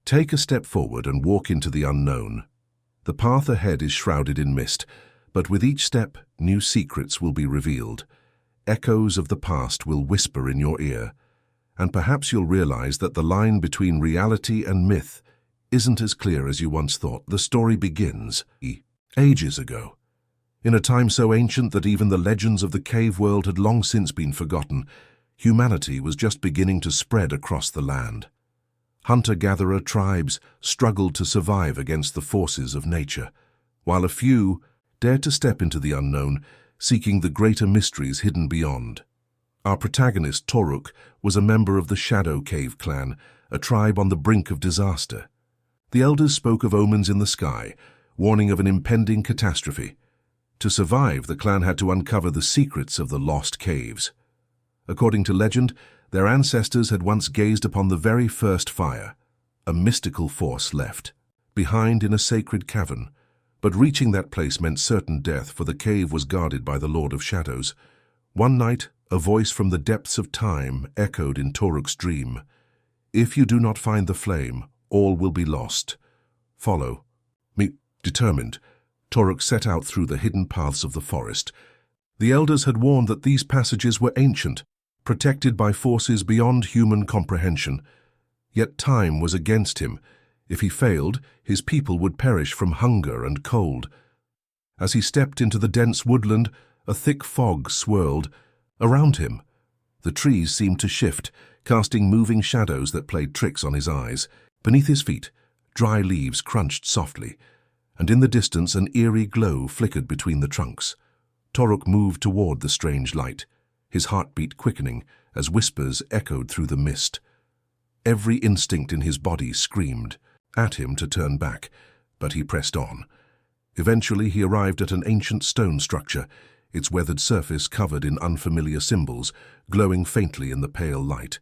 Take a step forward and walk into the unknown. The path ahead is shrouded in mist, but with each step, new secrets will be revealed. Echoes of the past will whisper in your ear, and perhaps you'll realize that the line between reality and myth isn't as clear as you once thought. The story begins ages ago. In a time so ancient that even the legends of the cave world had long since been forgotten, humanity was just beginning to spread across the land. Hunter-gatherer tribes struggled to survive against the forces of nature, while a few dared to step into the unknown, seeking the greater mysteries hidden beyond. Our protagonist, Toruk, was a member of the Shadow Cave clan, a tribe on the brink of disaster. The elders spoke of omens in the sky, warning of an impending catastrophe. To survive, the clan had to uncover the secrets of the lost caves. According to legend, their ancestors had once gazed upon the very first fire, a mystical force left behind in a sacred cavern. But reaching that place meant certain death, for the cave was guarded by the Lord of Shadows. One night, a voice from the depths of time echoed in Toruk's dream. If you do not find the flame, all will be lost. Follow me. Determined, Toruk set out through the hidden paths of the forest. The elders had warned that these passages were ancient, protected by forces beyond human comprehension. Yet time was against him. If he failed, his people would perish from hunger and cold. As he stepped into the dense woodland, a thick fog swirled around him. The trees seemed to shift, casting moving shadows that played tricks on his eyes. Beneath his feet, dry leaves crunched softly, and in the distance an eerie glow flickered between the trunks. Toruk moved toward the strange light, his heartbeat quickening as whispers echoed through the mist. Every instinct in his body screamed at him to turn back, but he pressed on. Eventually he arrived at an ancient stone structure, its weathered surface covered in unfamiliar symbols, glowing faintly in the pale light.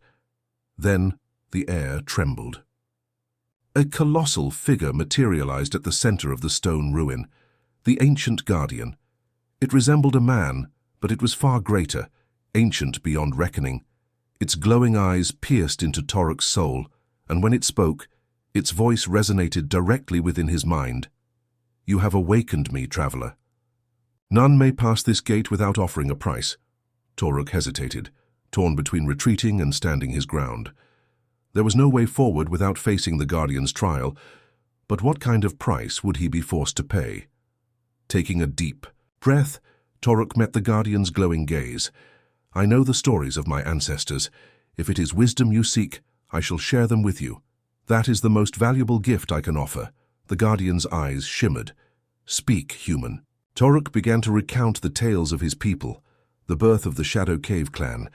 Then the air trembled. A colossal figure materialized at the center of the stone ruin, the ancient guardian. It resembled a man, but it was far greater, ancient beyond reckoning. Its glowing eyes pierced into Toruk's soul, and when it spoke, its voice resonated directly within his mind. "You have awakened me, traveler. None may pass this gate without offering a price." Toruk hesitated, torn between retreating and standing his ground. There was no way forward without facing the Guardian's trial, but what kind of price would he be forced to pay? Taking a deep breath, Toruk met the Guardian's glowing gaze. "I know the stories of my ancestors. If it is wisdom you seek, I shall share them with you. That is the most valuable gift I can offer." The Guardian's eyes shimmered. "Speak, human." Toruk began to recount the tales of his people, the birth of the Shadow Cave clan,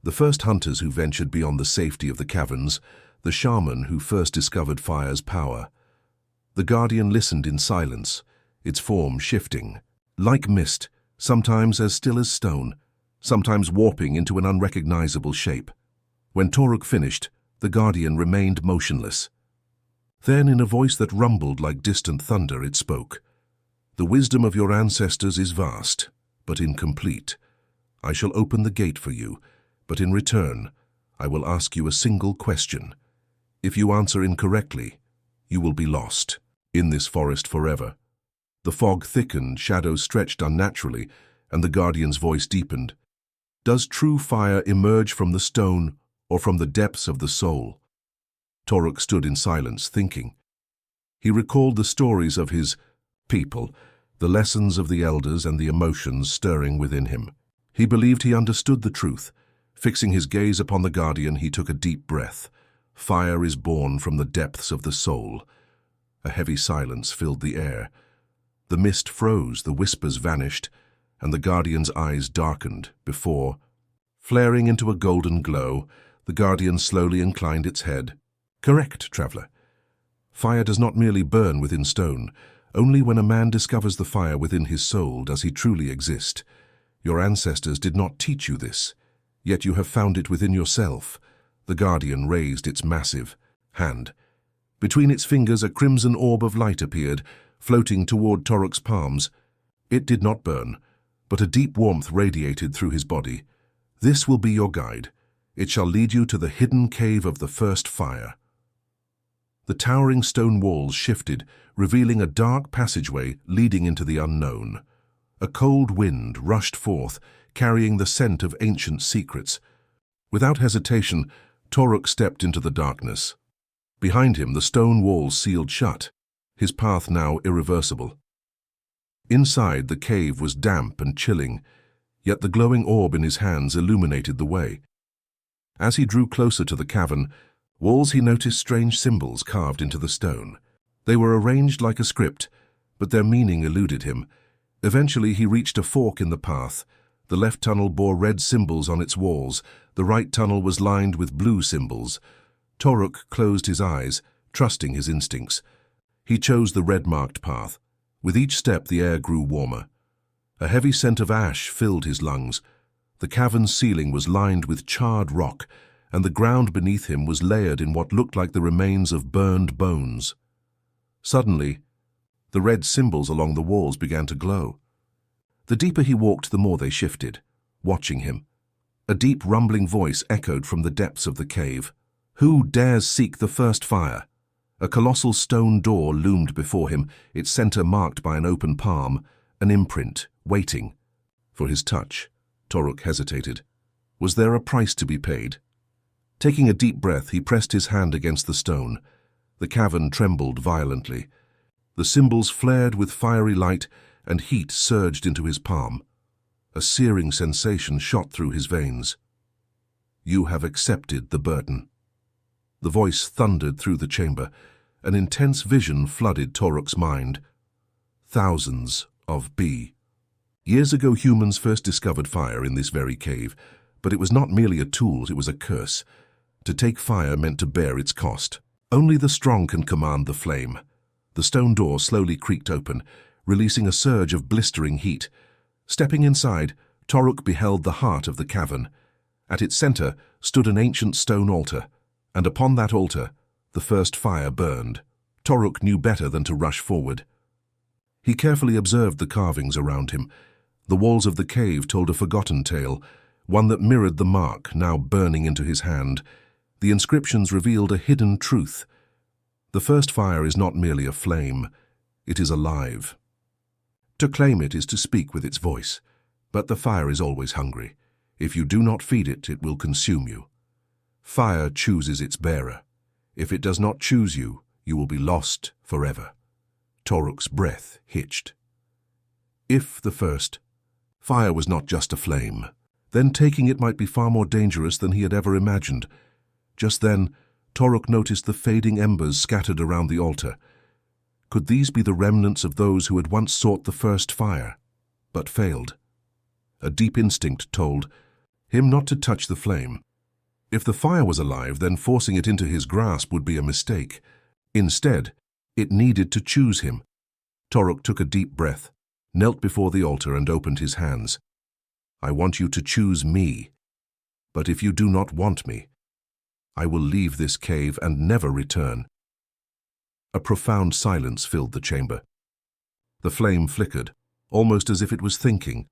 the first hunters who ventured beyond the safety of the caverns, the shaman who first discovered fire's power. The Guardian listened in silence, its form shifting, like mist, sometimes as still as stone, sometimes warping into an unrecognizable shape. When Toruk finished, the Guardian remained motionless. Then, in a voice that rumbled like distant thunder, it spoke. "The wisdom of your ancestors is vast, but incomplete. I shall open the gate for you, but in return, I will ask you a single question. If you answer incorrectly, you will be lost in this forest forever." The fog thickened, shadows stretched unnaturally, and the Guardian's voice deepened. "Does true fire emerge from the stone or from the depths of the soul?" Toruk stood in silence, thinking. He recalled the stories of his people, the lessons of the elders and the emotions stirring within him. He believed he understood the truth. Fixing his gaze upon the Guardian, he took a deep breath. Fire is born from the depths of the soul. A heavy silence filled the air. The mist froze, the whispers vanished, and the Guardian's eyes darkened before, flaring into a golden glow, the Guardian slowly inclined its head. "Correct, traveler. Fire does not merely burn within stone. Only when a man discovers the fire within his soul does he truly exist. Your ancestors did not teach you this, yet you have found it within yourself." The Guardian raised its massive hand. Between its fingers a crimson orb of light appeared, floating toward Toruk's palms. It did not burn, but a deep warmth radiated through his body. "This will be your guide. It shall lead you to the hidden cave of the first fire." The towering stone walls shifted, revealing a dark passageway leading into the unknown. A cold wind rushed forth, carrying the scent of ancient secrets. Without hesitation, Toruk stepped into the darkness. Behind him, the stone walls sealed shut, his path now irreversible. Inside, the cave was damp and chilling, yet the glowing orb in his hands illuminated the way. As he drew closer to the cavern walls, he noticed strange symbols carved into the stone. They were arranged like a script, but their meaning eluded him. Eventually, he reached a fork in the path. The left tunnel bore red symbols on its walls. The right tunnel was lined with blue symbols. Toruk closed his eyes, trusting his instincts. He chose the red-marked path. With each step, the air grew warmer. A heavy scent of ash filled his lungs. The cavern's ceiling was lined with charred rock, and the ground beneath him was layered in what looked like the remains of burned bones. Suddenly, the red symbols along the walls began to glow. The deeper he walked, the more they shifted, watching him. A deep rumbling voice echoed from the depths of the cave. "Who dares seek the first fire?" A colossal stone door loomed before him, its center marked by an open palm, an imprint, waiting. For his touch, Toruk hesitated. Was there a price to be paid? Taking a deep breath, he pressed his hand against the stone. The cavern trembled violently. The symbols flared with fiery light, and heat surged into his palm. A searing sensation shot through his veins. "You have accepted the burden." The voice thundered through the chamber. An intense vision flooded Toruk's mind. Thousands of B. Years ago, humans first discovered fire in this very cave, but it was not merely a tool, it was a curse. To take fire meant to bear its cost. Only the strong can command the flame. The stone door slowly creaked open, releasing a surge of blistering heat. Stepping inside, Toruk beheld the heart of the cavern. At its center stood an ancient stone altar, and upon that altar, the first fire burned. Toruk knew better than to rush forward. He carefully observed the carvings around him. The walls of the cave told a forgotten tale, one that mirrored the mark now burning into his hand. The inscriptions revealed a hidden truth. The first fire is not merely a flame, it is alive. To claim it is to speak with its voice, but the fire is always hungry. If you do not feed it, it will consume you. Fire chooses its bearer. If it does not choose you, you will be lost forever. Toruk's breath hitched. If the first fire was not just a flame, then taking it might be far more dangerous than he had ever imagined. Just then, Toruk noticed the fading embers scattered around the altar. Could these be the remnants of those who had once sought the first fire, but failed? A deep instinct told him not to touch the flame. If the fire was alive, then forcing it into his grasp would be a mistake. Instead, it needed to choose him. Toruk took a deep breath, knelt before the altar and opened his hands. "I want you to choose me. But if you do not want me, I will leave this cave and never return." A profound silence filled the chamber. The flame flickered, almost as if it was thinking.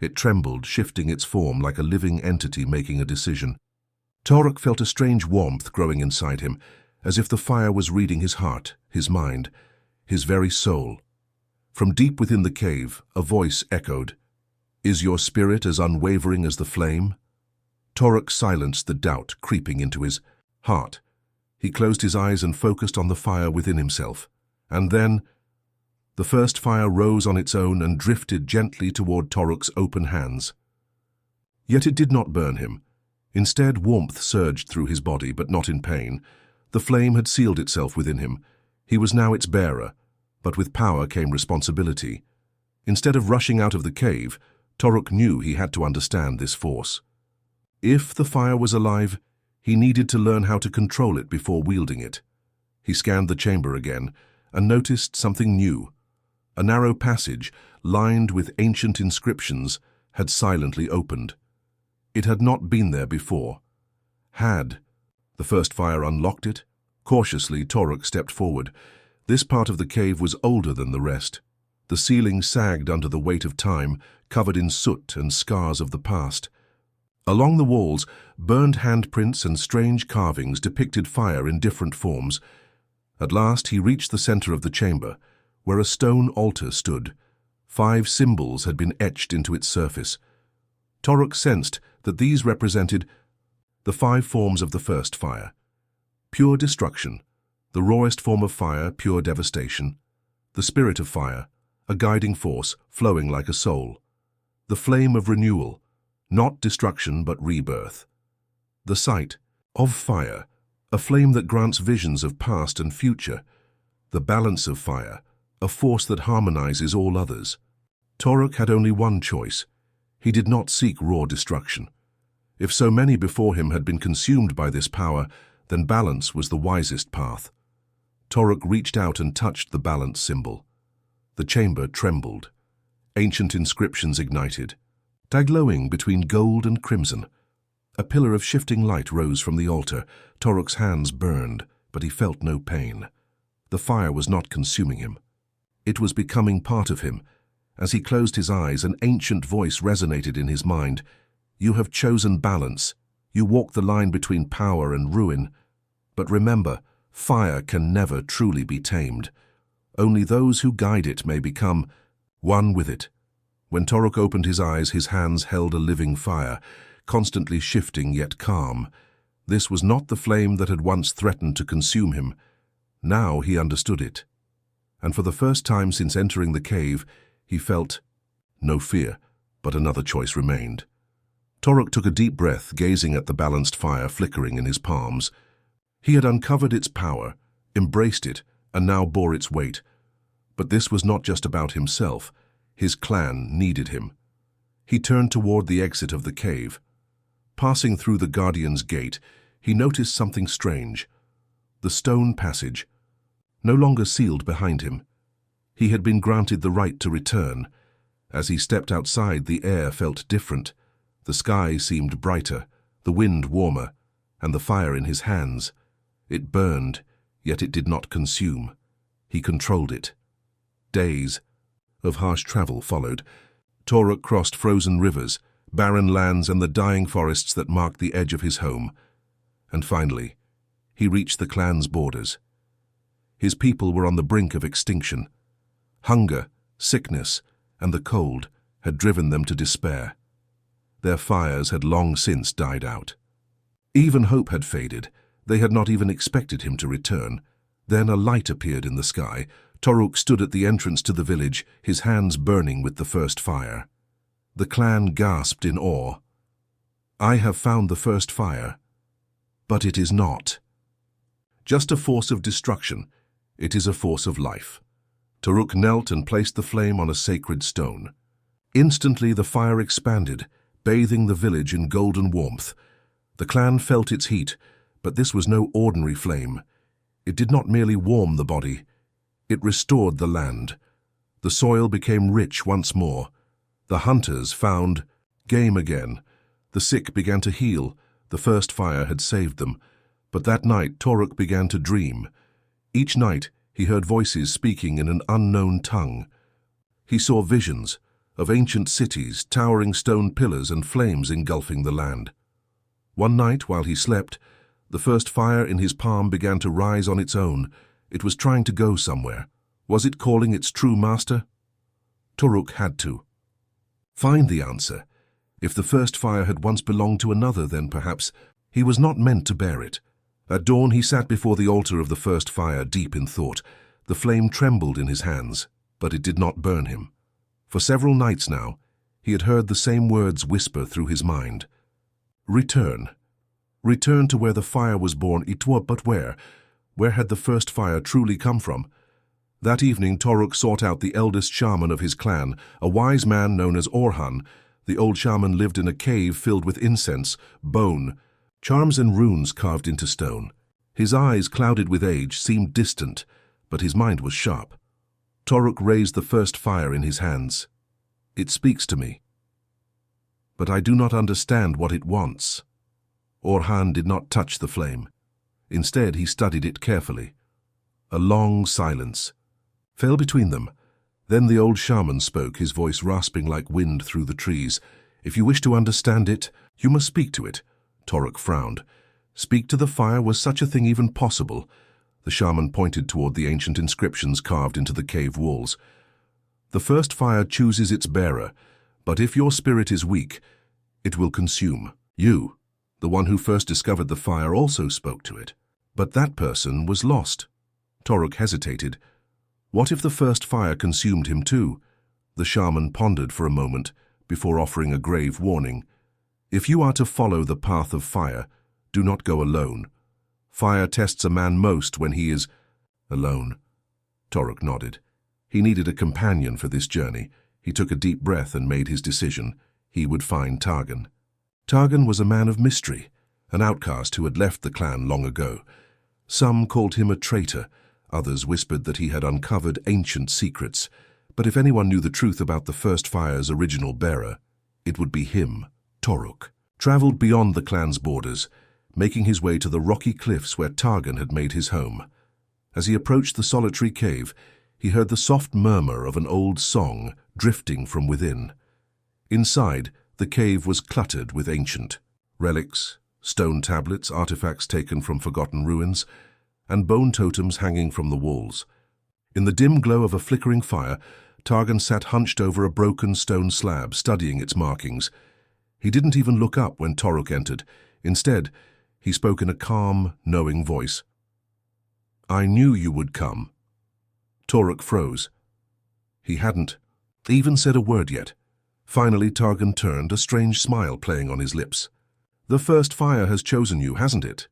It trembled, shifting its form like a living entity making a decision. Toruk felt a strange warmth growing inside him, as if the fire was reading his heart, his mind, his very soul. From deep within the cave, a voice echoed, "Is your spirit as unwavering as the flame?" Toruk silenced the doubt creeping into his heart. He closed his eyes and focused on the fire within himself. And then, the first fire rose on its own and drifted gently toward Toruk's open hands. Yet it did not burn him. Instead, warmth surged through his body, but not in pain. The flame had sealed itself within him. He was now its bearer, but with power came responsibility. Instead of rushing out of the cave, Toruk knew he had to understand this force. If the fire was alive, he needed to learn how to control it before wielding it. He scanned the chamber again and noticed something new. A narrow passage, lined with ancient inscriptions, had silently opened. It had not been there before. Had the first fire unlocked it? Cautiously, Toruk stepped forward. This part of the cave was older than the rest. The ceiling sagged under the weight of time, covered in soot and scars of the past. Along the walls, burned handprints and strange carvings depicted fire in different forms. At last he reached the center of the chamber, where a stone altar stood. 5 symbols had been etched into its surface. Toruk sensed that these represented the 5 forms of the first fire. Pure destruction, the rawest form of fire, pure devastation. The spirit of fire, a guiding force flowing like a soul. The flame of renewal, not destruction but rebirth. The sight of fire, a flame that grants visions of past and future. The balance of fire, a force that harmonizes all others. Toruk had only one choice. He did not seek raw destruction. If so many before him had been consumed by this power, then balance was the wisest path. Toruk reached out and touched the balance symbol. The chamber trembled. Ancient inscriptions ignited, glowing between gold and crimson. A pillar of shifting light rose from the altar. Toruk's hands burned, but he felt no pain. The fire was not consuming him. It was becoming part of him. As he closed his eyes, an ancient voice resonated in his mind. You have chosen balance. You walk the line between power and ruin. But remember, fire can never truly be tamed. Only those who guide it may become one with it. When Toruk opened his eyes, his hands held a living fire, constantly shifting yet calm. This was not the flame that had once threatened to consume him. Now he understood it. And for the first time since entering the cave, he felt no fear, but another choice remained. Toruk took a deep breath, gazing at the balanced fire flickering in his palms. He had uncovered its power, embraced it, and now bore its weight. But this was not just about himself. His clan needed him. He turned toward the exit of the cave. Passing through the Guardian's gate, he noticed something strange. The stone passage, no longer sealed behind him. He had been granted the right to return. As he stepped outside, the air felt different. The sky seemed brighter, the wind warmer, and the fire in his hands. It burned, yet it did not consume. He controlled it. Days of harsh travel followed. Toruk crossed frozen rivers, barren lands, and the dying forests that marked the edge of his home. And finally, he reached the clan's borders. His people were on the brink of extinction. Hunger, sickness, and the cold had driven them to despair. Their fires had long since died out. Even hope had faded. They had not even expected him to return. Then a light appeared in the sky. Toruk stood at the entrance to the village, his hands burning with the first fire. The clan gasped in awe. I have found the first fire. But it is not just a force of destruction. It is a force of life. Toruk knelt and placed the flame on a sacred stone. Instantly the fire expanded, bathing the village in golden warmth. The clan felt its heat, but this was no ordinary flame. It did not merely warm the body. It restored the land. The soil became rich once more. The hunters found game again. The sick began to heal. The first fire had saved them. But that night Toruk began to dream. Each night he heard voices speaking in an unknown tongue. He saw visions of ancient cities, towering stone pillars, and flames engulfing the land. One night, while he slept, the first fire in his palm began to rise on its own. It was trying to go somewhere. Was it calling its true master? Toruk had to find the answer. If the first fire had once belonged to another, then perhaps he was not meant to bear it. At dawn he sat before the altar of the first fire, deep in thought. The flame trembled in his hands, but it did not burn him. For several nights now, he had heard the same words whisper through his mind. Return. Return to where the fire was born. But where? Where had the first fire truly come from? That evening Toruk sought out the eldest shaman of his clan, a wise man known as Orhan. The old shaman lived in a cave filled with incense, bone, charms and runes carved into stone. His eyes, clouded with age, seemed distant, but his mind was sharp. Toruk raised the first fire in his hands. It speaks to me, but I do not understand what it wants. Orhan did not touch the flame. Instead, he studied it carefully. A long silence fell between them. Then the old shaman spoke, his voice rasping like wind through the trees. If you wish to understand it, you must speak to it. Toruk frowned. Speak to the fire? Was such a thing even possible? The shaman pointed toward the ancient inscriptions carved into the cave walls. "The first fire chooses its bearer, but if your spirit is weak, it will consume. You, the one who first discovered the fire, also spoke to it. But that person was lost." Toruk hesitated. What if the first fire consumed him too? The shaman pondered for a moment before offering a grave warning. "If you are to follow the path of fire, do not go alone. Fire tests a man most when he is alone." Toruk nodded. He needed a companion for this journey. He took a deep breath and made his decision. He would find Targan. Targan was a man of mystery, an outcast who had left the clan long ago. Some called him a traitor, others whispered that he had uncovered ancient secrets. But if anyone knew the truth about the first fire's original bearer, it would be him, Toruk. Traveled beyond the clan's borders, making his way to the rocky cliffs where Targan had made his home. As he approached the solitary cave, he heard the soft murmur of an old song drifting from within. Inside, the cave was cluttered with ancient relics, stone tablets, artifacts taken from forgotten ruins, and bone totems hanging from the walls. In the dim glow of a flickering fire, Targan sat hunched over a broken stone slab, studying its markings. He didn't even look up when Toruk entered. Instead, he spoke in a calm, knowing voice. "I knew you would come." Toruk froze. He hadn't even said a word yet. Finally, Targan turned, a strange smile playing on his lips. "The first fire has chosen you, hasn't it?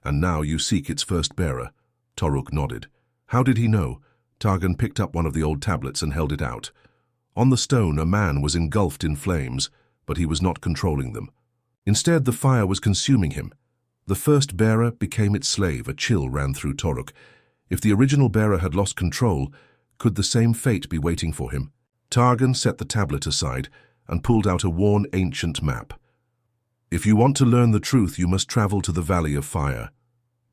And now you seek its first bearer." Toruk nodded. How did he know? Targan picked up one of the old tablets and held it out. On the stone, a man was engulfed in flames, but he was not controlling them. Instead, the fire was consuming him. The first bearer became its slave. A chill ran through Toruk. If the original bearer had lost control, could the same fate be waiting for him? Targan set the tablet aside and pulled out a worn ancient map. "If you want to learn the truth, you must travel to the Valley of Fire."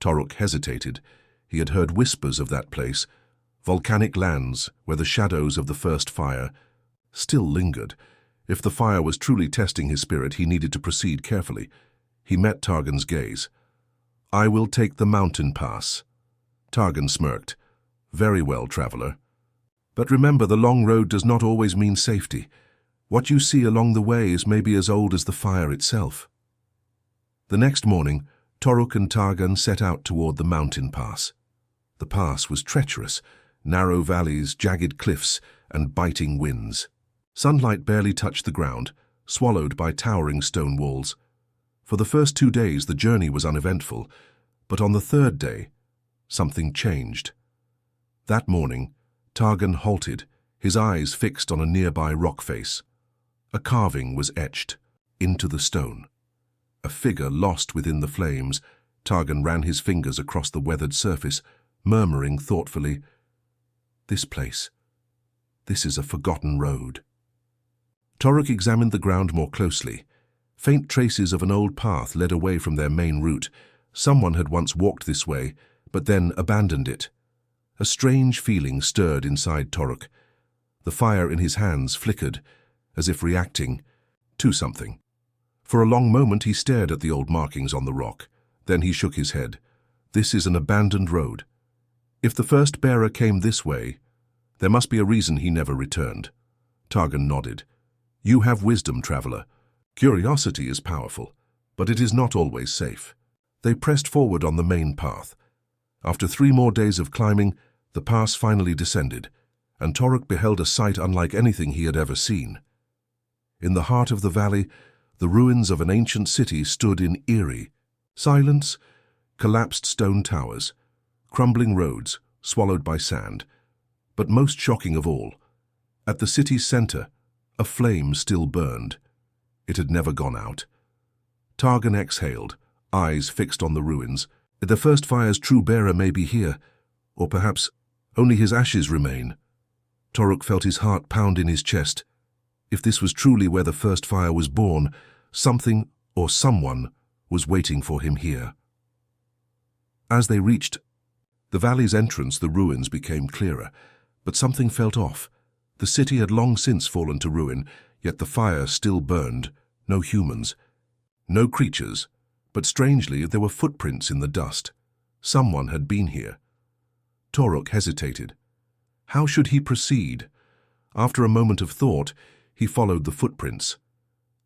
Toruk hesitated. He had heard whispers of that place, volcanic lands where the shadows of the first fire still lingered. If the fire was truly testing his spirit, he needed to proceed carefully. He met Targan's gaze. "I will take the mountain pass." Targan smirked. "Very well, traveler. But remember, the long road does not always mean safety. What you see along the way is maybe as old as the fire itself." The next morning, Toruk and Targan set out toward the mountain pass. The pass was treacherous, narrow valleys, jagged cliffs, and biting winds. Sunlight barely touched the ground, swallowed by towering stone walls. For the first 2 days, the journey was uneventful, but on the third day, something changed. That morning, Targan halted, his eyes fixed on a nearby rock face. A carving was etched into the stone. A figure lost within the flames. Targan ran his fingers across the weathered surface, murmuring thoughtfully, "This place. This is a forgotten road." Toruk examined the ground more closely. Faint traces of an old path led away from their main route. Someone had once walked this way, but then abandoned it. A strange feeling stirred inside Toruk. The fire in his hands flickered, as if reacting to something. For a long moment he stared at the old markings on the rock. Then he shook his head. "This is an abandoned road. If the first bearer came this way, there must be a reason he never returned." Targan nodded. "You have wisdom, traveler. Curiosity is powerful, but it is not always safe." They pressed forward on the main path. After 3 more days of climbing, the pass finally descended, and Toruk beheld a sight unlike anything he had ever seen. In the heart of the valley, the ruins of an ancient city stood in eerie silence, collapsed stone towers, crumbling roads swallowed by sand. But most shocking of all, at the city's center, a flame still burned. It had never gone out. Targan exhaled, eyes fixed on the ruins. The first fire's true bearer may be here, or perhaps only his ashes remain. Toruk felt his heart pound in his chest. If this was truly where the first fire was born, something or someone was waiting for him here. As they reached the valley's entrance, the ruins became clearer, but something felt off. The city had long since fallen to ruin, yet the fire still burned. No humans, no creatures, but strangely there were footprints in the dust. Someone had been here. Toruk hesitated. How should he proceed? After a moment of thought, he followed the footprints.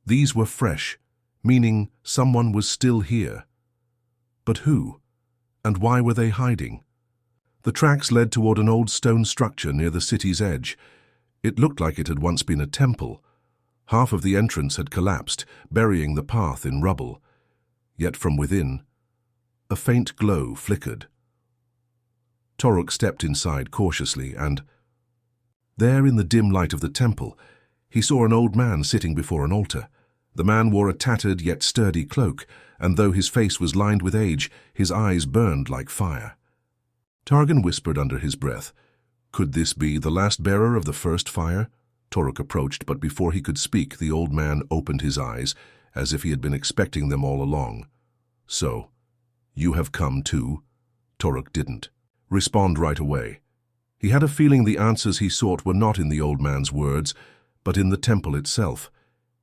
These were fresh, meaning someone was still here. But who? And why were they hiding? The tracks led toward an old stone structure near the city's edge. It looked like it had once been a temple. Half of the entrance had collapsed, burying the path in rubble. Yet from within, a faint glow flickered. Toruk stepped inside cautiously and, there in the dim light of the temple, he saw an old man sitting before an altar. The man wore a tattered yet sturdy cloak, and though his face was lined with age, his eyes burned like fire. Targan whispered under his breath, "Could this be the last bearer of the first fire?" Toruk approached, but before he could speak, the old man opened his eyes, as if he had been expecting them all along. "So, you have come too?" Toruk didn't respond right away. He had a feeling the answers he sought were not in the old man's words, but in the temple itself.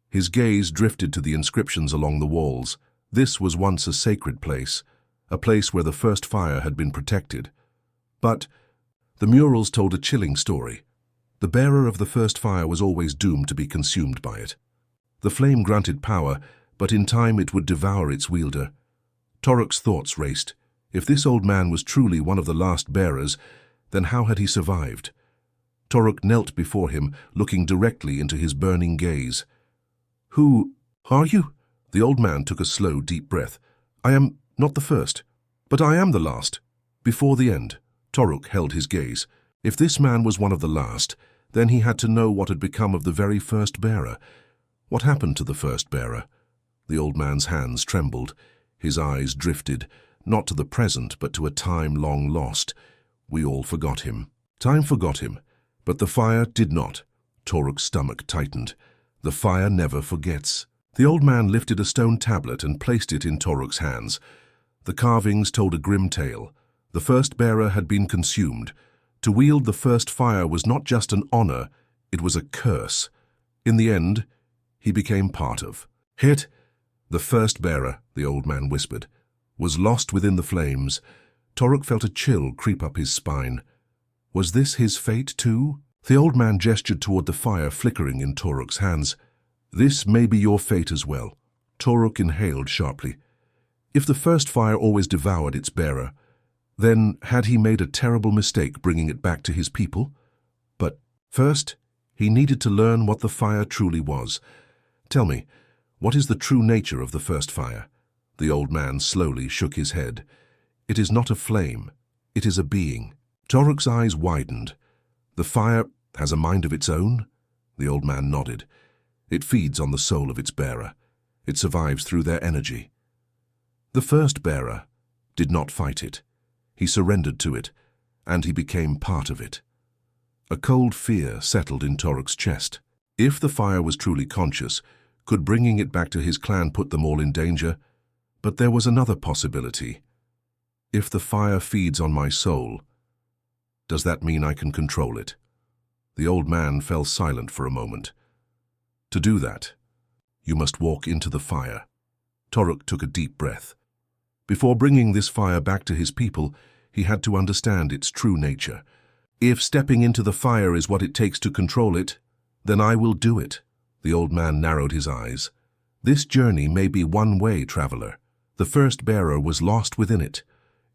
His gaze drifted to the inscriptions along the walls. This was once a sacred place, a place where the first fire had been protected. But the murals told a chilling story. The bearer of the first fire was always doomed to be consumed by it. The flame granted power, but in time it would devour its wielder. Toruk's thoughts raced. If this old man was truly one of the last bearers, then how had he survived? Toruk knelt before him, looking directly into his burning gaze. "Who are you?" The old man took a slow, deep breath. "I am not the first, but I am the last. Before the end." Toruk held his gaze. If this man was one of the last, then he had to know what had become of the very first bearer. What happened to the first bearer? The old man's hands trembled. His eyes drifted, not to the present, but to a time long lost. We all forgot him. Time forgot him, but the fire did not. Toruk's stomach tightened. The fire never forgets. The old man lifted a stone tablet and placed it in Toruk's hands. The carvings told a grim tale. The first bearer had been consumed. To wield the first fire was not just an honor, it was a curse. In the end, he became part of. Hit! The first bearer, the old man whispered, was lost within the flames. Toruk felt a chill creep up his spine. Was this his fate too? The old man gestured toward the fire flickering in Toruk's hands. "This may be your fate as well." Toruk inhaled sharply. If the first fire always devoured its bearer, then had he made a terrible mistake bringing it back to his people? But first, he needed to learn what the fire truly was. "Tell me, what is the true nature of the first fire?" The old man slowly shook his head. "It is not a flame, it is a being." Toruk's eyes widened. "The fire has a mind of its own?" The old man nodded. "It feeds on the soul of its bearer. It survives through their energy." The first bearer did not fight it. He surrendered to it, and he became part of it. A cold fear settled in Toruk's chest. If the fire was truly conscious, could bringing it back to his clan put them all in danger? But there was another possibility. If the fire feeds on my soul, does that mean I can control it? The old man fell silent for a moment. To do that, you must walk into the fire. Toruk took a deep breath. Before bringing this fire back to his people, he had to understand its true nature. If stepping into the fire is what it takes to control it, then I will do it. The old man narrowed his eyes. This journey may be one-way, traveler. The first bearer was lost within it.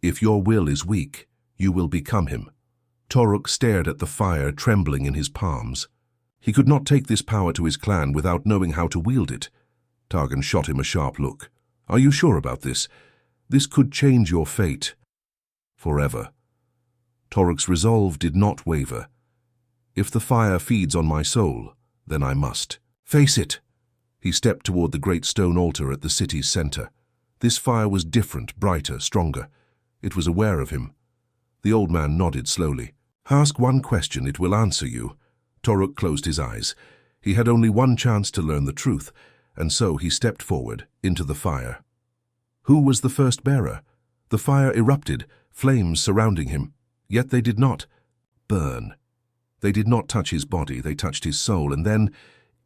If your will is weak, you will become him. Toruk stared at the fire trembling in his palms. He could not take this power to his clan without knowing how to wield it. Targan shot him a sharp look. "Are you sure about this? This could change your fate. Forever." Toruk's resolve did not waver. "If the fire feeds on my soul, then I must. Face it." He stepped toward the great stone altar at the city's center. This fire was different, brighter, stronger. It was aware of him. The old man nodded slowly. "Ask one question, it will answer you." Toruk closed his eyes. He had only one chance to learn the truth, and so he stepped forward into the fire. Who was the first bearer? The fire erupted, flames surrounding him. Yet they did not burn. They did not touch his body, they touched his soul, and then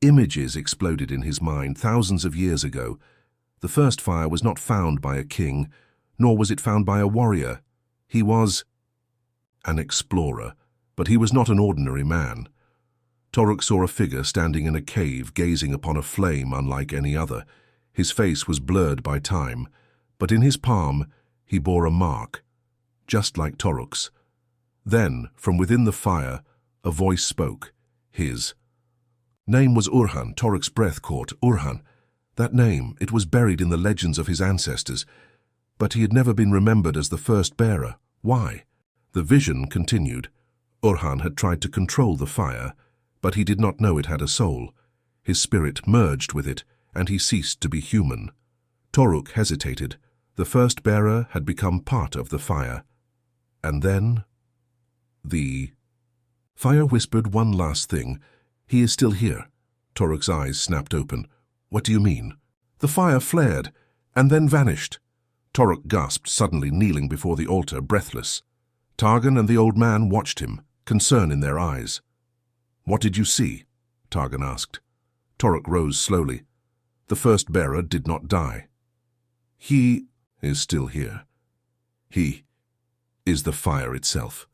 images exploded in his mind thousands of years ago. The first fire was not found by a king, nor was it found by a warrior. He was An explorer, but he was not an ordinary man. Toruk saw a figure standing in a cave gazing upon a flame unlike any other. His face was blurred by time, but in his palm he bore a mark, just like Toruk's. Then, from within the fire, a voice spoke, his. Name was Urhan. Toruk's breath caught. Urhan. That name, it was buried in the legends of his ancestors, but he had never been remembered as the first bearer. Why? The vision continued. Urhan had tried to control the fire, but he did not know it had a soul. His spirit merged with it, and he ceased to be human. Toruk hesitated. The first bearer had become part of the fire. And then... the fire whispered one last thing. He is still here. Toruk's eyes snapped open. What do you mean? The fire flared, and then vanished. Toruk gasped, suddenly kneeling before the altar, breathless. Targan and the old man watched him, concern in their eyes. What did you see? Targan asked. Toruk rose slowly. The first bearer did not die. He is still here. He is the fire itself.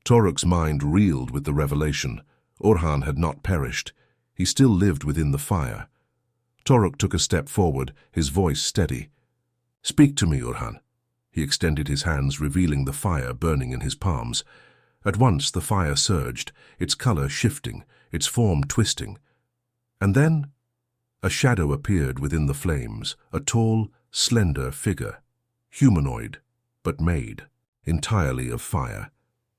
Toruk's mind reeled with the revelation. Urhan had not perished. He still lived within the fire. Toruk took a step forward, his voice steady. Speak to me, Urhan. He extended his hands, revealing the fire burning in his palms. At once the fire surged, its color shifting, its form twisting. And then a shadow appeared within the flames, a tall, slender figure, humanoid, but made entirely of fire.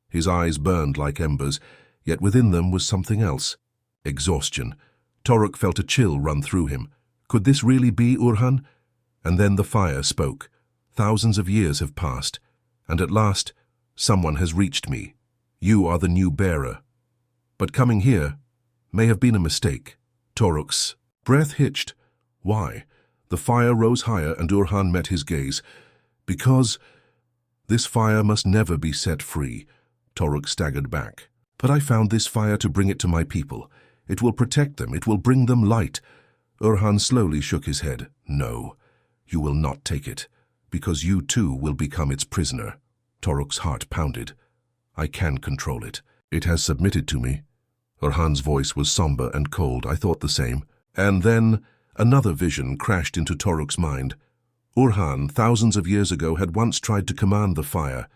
His eyes burned like embers, yet within them was something else. Exhaustion. Toruk felt a chill run through him. Could this really be Urhan? And then the fire spoke. Thousands of years have passed, and at last, someone has reached me. You are the new bearer. But coming here may have been a mistake. Toruk's breath hitched. Why? The fire rose higher, and Urhan met his gaze. Because this fire must never be set free. Toruk staggered back. But I found this fire to bring it to my people. It will protect them. It will bring them light. Urhan slowly shook his head. No, you will not take it, because you too will become its prisoner. Toruk's heart pounded. I can control it. It has submitted to me. Urhan's voice was somber and cold. I thought the same. And then another vision crashed into Toruk's mind. Urhan, thousands of years ago, had once tried to command the fire.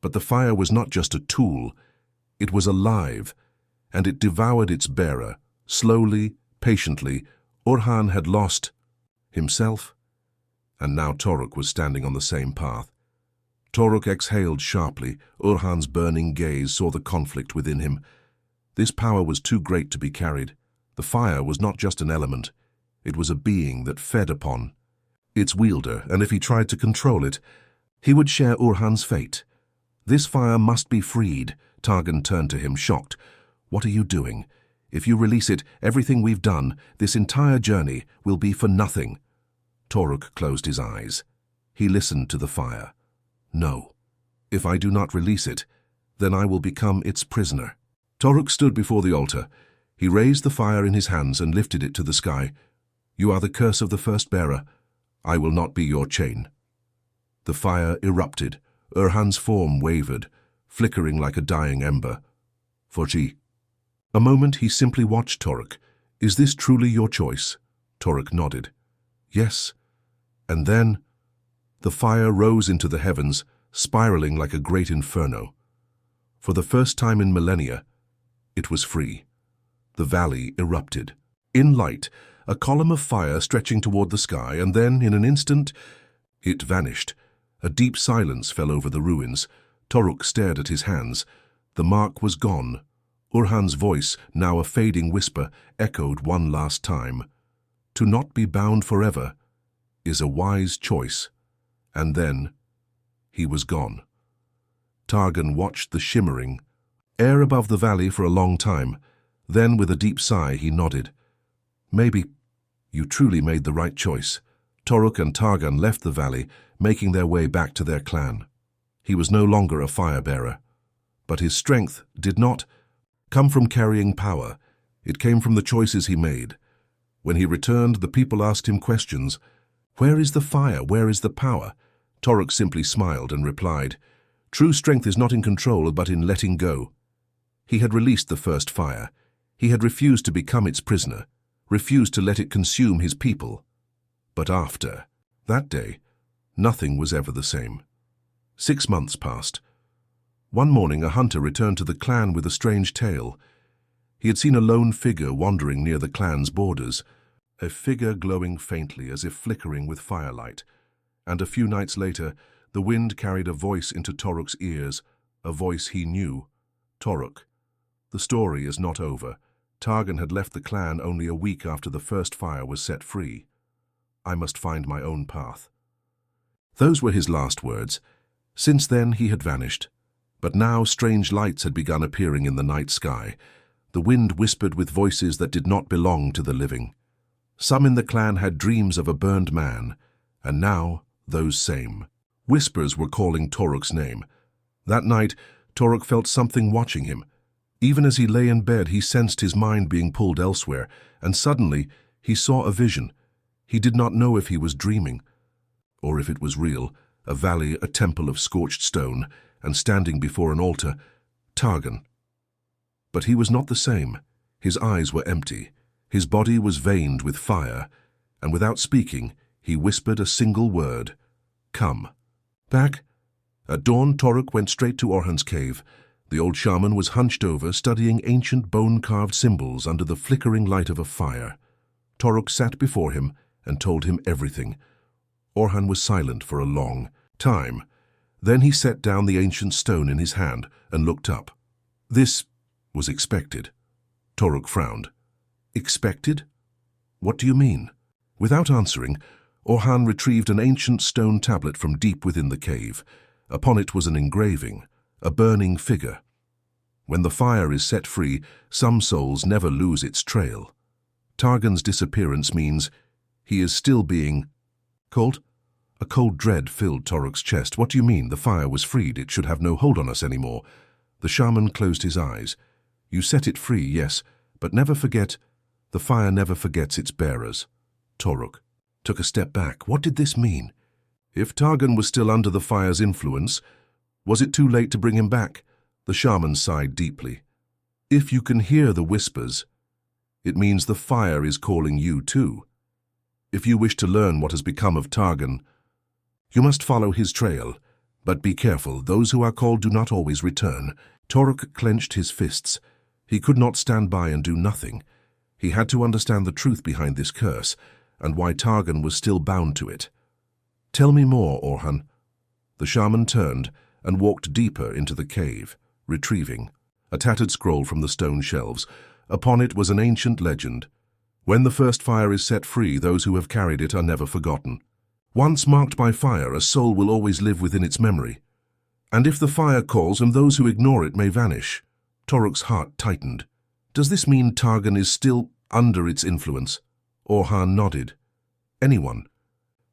But the fire was not just a tool. It was alive, and it devoured its bearer. Slowly, patiently, Urhan had lost himself, and now Toruk was standing on the same path. Toruk exhaled sharply. Urhan's burning gaze saw the conflict within him. This power was too great to be carried. The fire was not just an element. It was a being that fed upon its wielder, and if he tried to control it, he would share Urhan's fate. This fire must be freed. Targan turned to him, shocked. What are you doing? If you release it, everything we've done, this entire journey, will be for nothing. Toruk closed his eyes. He listened to the fire. No. If I do not release it, then I will become its prisoner. Toruk stood before the altar. He raised the fire in his hands and lifted it to the sky. You are the curse of the first bearer. I will not be your chain. The fire erupted. Urhan's form wavered, flickering like a dying ember. Forji. A moment he simply watched Toruk. Is this truly your choice? Toruk nodded. Yes. And then the fire rose into the heavens, spiraling like a great inferno. For the first time in millennia, it was free. The valley erupted. In light, a column of fire stretching toward the sky, and then, in an instant, it vanished. A deep silence fell over the ruins. Toruk stared at his hands. The mark was gone. Urhan's voice, now a fading whisper, echoed one last time. To not be bound forever is a wise choice. And then he was gone. Targan watched the shimmering air above the valley for a long time. Then, with a deep sigh, he nodded. Maybe you truly made the right choice. Toruk and Targan left the valley, making their way back to their clan. He was no longer a fire-bearer. But his strength did not come from carrying power. It came from the choices he made. When he returned, the people asked him questions. Where is the fire? Where is the power? Toruk simply smiled and replied, True strength is not in control, but in letting go. He had released the first fire. He had refused to become its prisoner, refused to let it consume his people. But after that day, nothing was ever the same. 6 months passed. One morning, a hunter returned to the clan with a strange tale. He had seen a lone figure wandering near the clan's borders, a figure glowing faintly as if flickering with firelight. And a few nights later, the wind carried a voice into Toruk's ears, a voice he knew. Toruk. The story is not over. Targan had left the clan only a week after the first fire was set free. I must find my own path. Those were his last words. Since then he had vanished. But now strange lights had begun appearing in the night sky. The wind whispered with voices that did not belong to the living. Some in the clan had dreams of a burned man, and now those same whispers were calling Toruk's name. That night, Toruk felt something watching him. Even as he lay in bed, he sensed his mind being pulled elsewhere, and suddenly he saw a vision. He did not know if he was dreaming, or if it was real. A valley, a temple of scorched stone, and standing before an altar, Targan. But he was not the same. His eyes were empty. His body was veined with fire, and without speaking, he whispered a single word. Come. Back. At dawn, Toruk went straight to Orhan's cave. The old shaman was hunched over, studying ancient bone-carved symbols under the flickering light of a fire. Toruk sat before him and told him everything. Orhan was silent for a long time. Then he set down the ancient stone in his hand and looked up. This was expected. Toruk frowned. Expected? What do you mean? Without answering, Orhan retrieved an ancient stone tablet from deep within the cave. Upon it was an engraving, a burning figure. When the fire is set free, some souls never lose its trail. Targan's disappearance means he is still being called. A cold dread filled Toruk's chest. What do you mean? The fire was freed. It should have no hold on us anymore. The shaman closed his eyes. You set it free, yes, but never forget, the fire never forgets its bearers. Toruk took a step back. What did this mean? If Targan was still under the fire's influence, was it too late to bring him back? The shaman sighed deeply. If you can hear the whispers, it means the fire is calling you too. If you wish to learn what has become of Targan, you must follow his trail, but be careful. Those who are called do not always return. Toruk clenched his fists. He could not stand by and do nothing. He had to understand the truth behind this curse, and why Targan was still bound to it. Tell me more, Orhan. The shaman turned and walked deeper into the cave, retrieving a tattered scroll from the stone shelves. Upon it was an ancient legend. When the first fire is set free, those who have carried it are never forgotten. Once marked by fire, a soul will always live within its memory. And if the fire calls, and those who ignore it may vanish. Toruk's heart tightened. Does this mean Targan is still under its influence? Orhan nodded. Anyone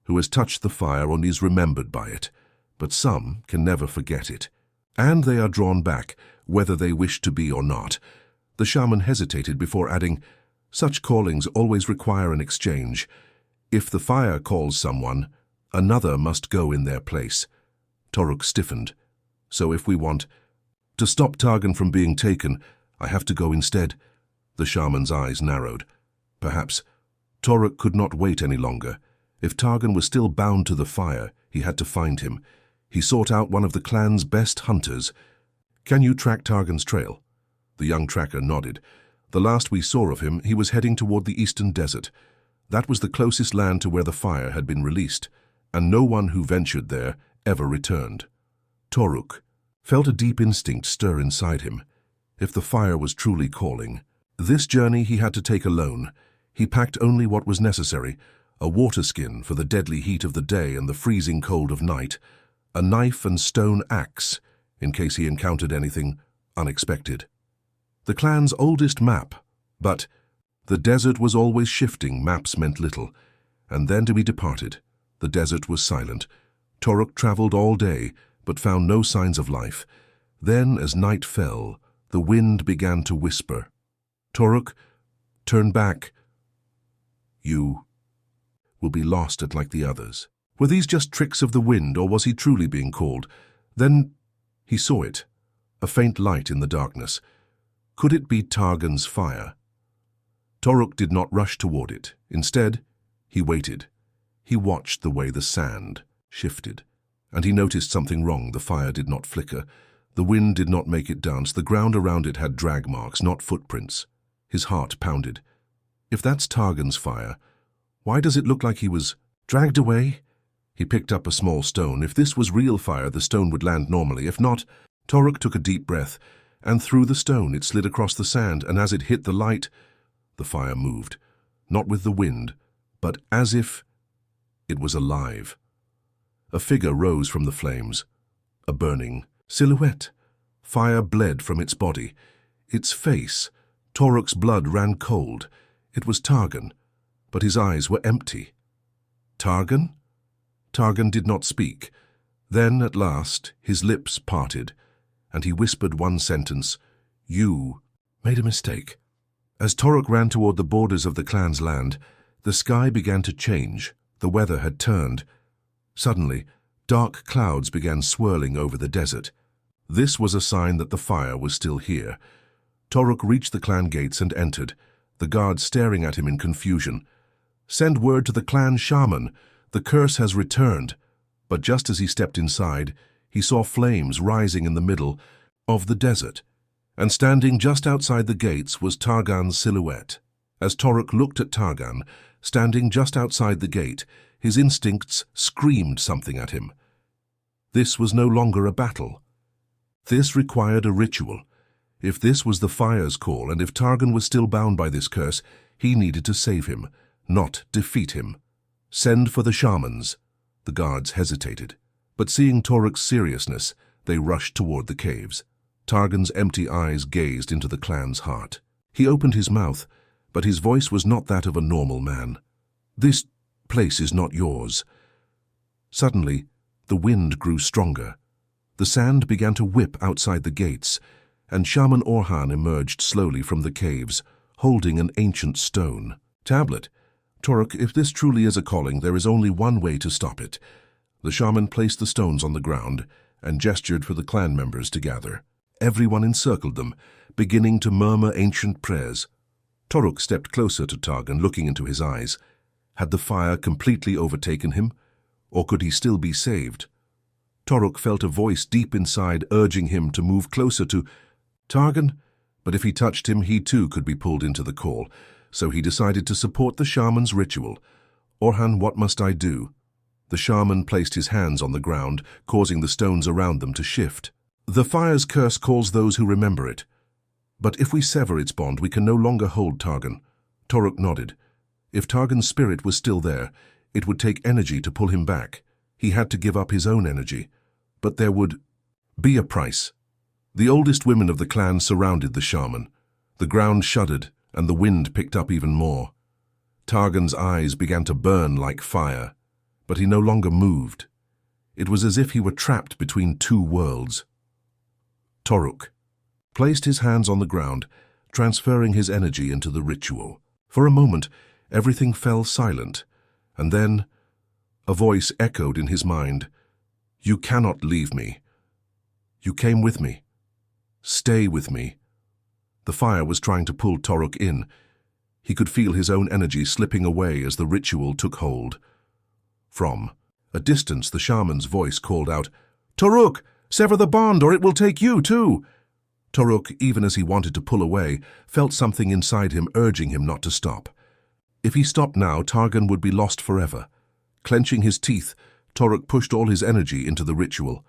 who has touched the fire only is remembered by it, but some can never forget it. And they are drawn back, whether they wish to be or not. The shaman hesitated before adding, such callings always require an exchange. If the fire calls someone, another must go in their place. Toruk stiffened. So if we want to stop Targan from being taken, I have to go instead. The shaman's eyes narrowed. Perhaps. Toruk could not wait any longer. If Targan was still bound to the fire, he had to find him. He sought out one of the clan's best hunters. Can you track Targan's trail? The young tracker nodded. The last we saw of him, he was heading toward the eastern desert. That was the closest land to where the fire had been released, and no one who ventured there ever returned. Toruk felt a deep instinct stir inside him. If the fire was truly calling, this journey he had to take alone. He packed only what was necessary, a water skin for the deadly heat of the day and the freezing cold of night, a knife and stone axe in case he encountered anything unexpected. The clan's oldest map, but the desert was always shifting. Maps meant little. And then we departed. The desert was silent. Toruk traveled all day, but found no signs of life. Then, as night fell, the wind began to whisper. Toruk, turn back. You will be lost like the others. Were these just tricks of the wind, or was he truly being called? Then He saw it, a faint light in the darkness. Could it be Targan's fire? Toruk did not rush toward it. Instead, he waited. He watched the way the sand shifted, and he noticed something wrong. The fire did not flicker. The wind did not make it dance. The ground around it had drag marks, not footprints. His heart pounded. If that's Targan's fire, why does it look like he was dragged away? He picked up a small stone. If this was real fire, the stone would land normally. If not, Toruk took a deep breath and threw the stone. It slid across the sand, and as it hit the light, the fire moved, not with the wind, but as if it was alive. A figure rose from the flames, a burning silhouette. Fire bled from its body. Its face, Toruk's blood ran cold. It was Targan, but his eyes were empty. Targan? Targan did not speak. Then, at last, his lips parted, and he whispered one sentence: "You made a mistake." As Toruk ran toward the borders of the clan's land, the sky began to change. The weather had turned. Suddenly, dark clouds began swirling over the desert. This was a sign that the fire was still here. Toruk reached the clan gates and entered, the guards staring at him in confusion. "Send word to the clan shaman. The curse has returned." But just as he stepped inside, he saw flames rising in the middle of the desert, and standing just outside the gates was Targan's silhouette. As Toruk looked at Targan, standing just outside the gate, his instincts screamed something at him. This was no longer a battle. This required a ritual. If this was the fire's call, and if Targan was still bound by this curse, he needed to save him, not defeat him. "Send for the shamans." The guards hesitated, but seeing Toruk's seriousness, they rushed toward the caves. Targan's empty eyes gazed into the clan's heart. He opened his mouth, but his voice was not that of a normal man. "This place is not yours." Suddenly, the wind grew stronger. The sand began to whip outside the gates, and Shaman Orhan emerged slowly from the caves, holding an ancient stone tablet. "Toruk, if this truly is a calling, there is only one way to stop it." The shaman placed the stones on the ground and gestured for the clan members to gather. Everyone encircled them, beginning to murmur ancient prayers. Toruk stepped closer to Targan, looking into his eyes. Had the fire completely overtaken him, or could he still be saved? Toruk felt a voice deep inside urging him to move closer to Targan, but if he touched him, he too could be pulled into the call, so he decided to support the shaman's ritual. "Orhan, what must I do?" The shaman placed his hands on the ground, causing the stones around them to shift. "The fire's curse calls those who remember it. But if we sever its bond, we can no longer hold Targan." Toruk nodded. If Targan's spirit was still there, it would take energy to pull him back. He had to give up his own energy. But there would be a price. The oldest women of the clan surrounded the shaman. The ground shuddered, and the wind picked up even more. Targan's eyes began to burn like fire, but he no longer moved. It was as if he were trapped between two worlds. Toruk placed his hands on the ground, transferring his energy into the ritual. For a moment, everything fell silent, and then a voice echoed in his mind. "You cannot leave me. You came with me. Stay with me." The fire was trying to pull Toruk in. He could feel his own energy slipping away as the ritual took hold. From a distance, the shaman's voice called out, "Toruk, sever the bond or it will take you too." Toruk, even as he wanted to pull away, felt something inside him urging him not to stop. If he stopped now, Targan would be lost forever. Clenching his teeth, Toruk pushed all his energy into the ritual.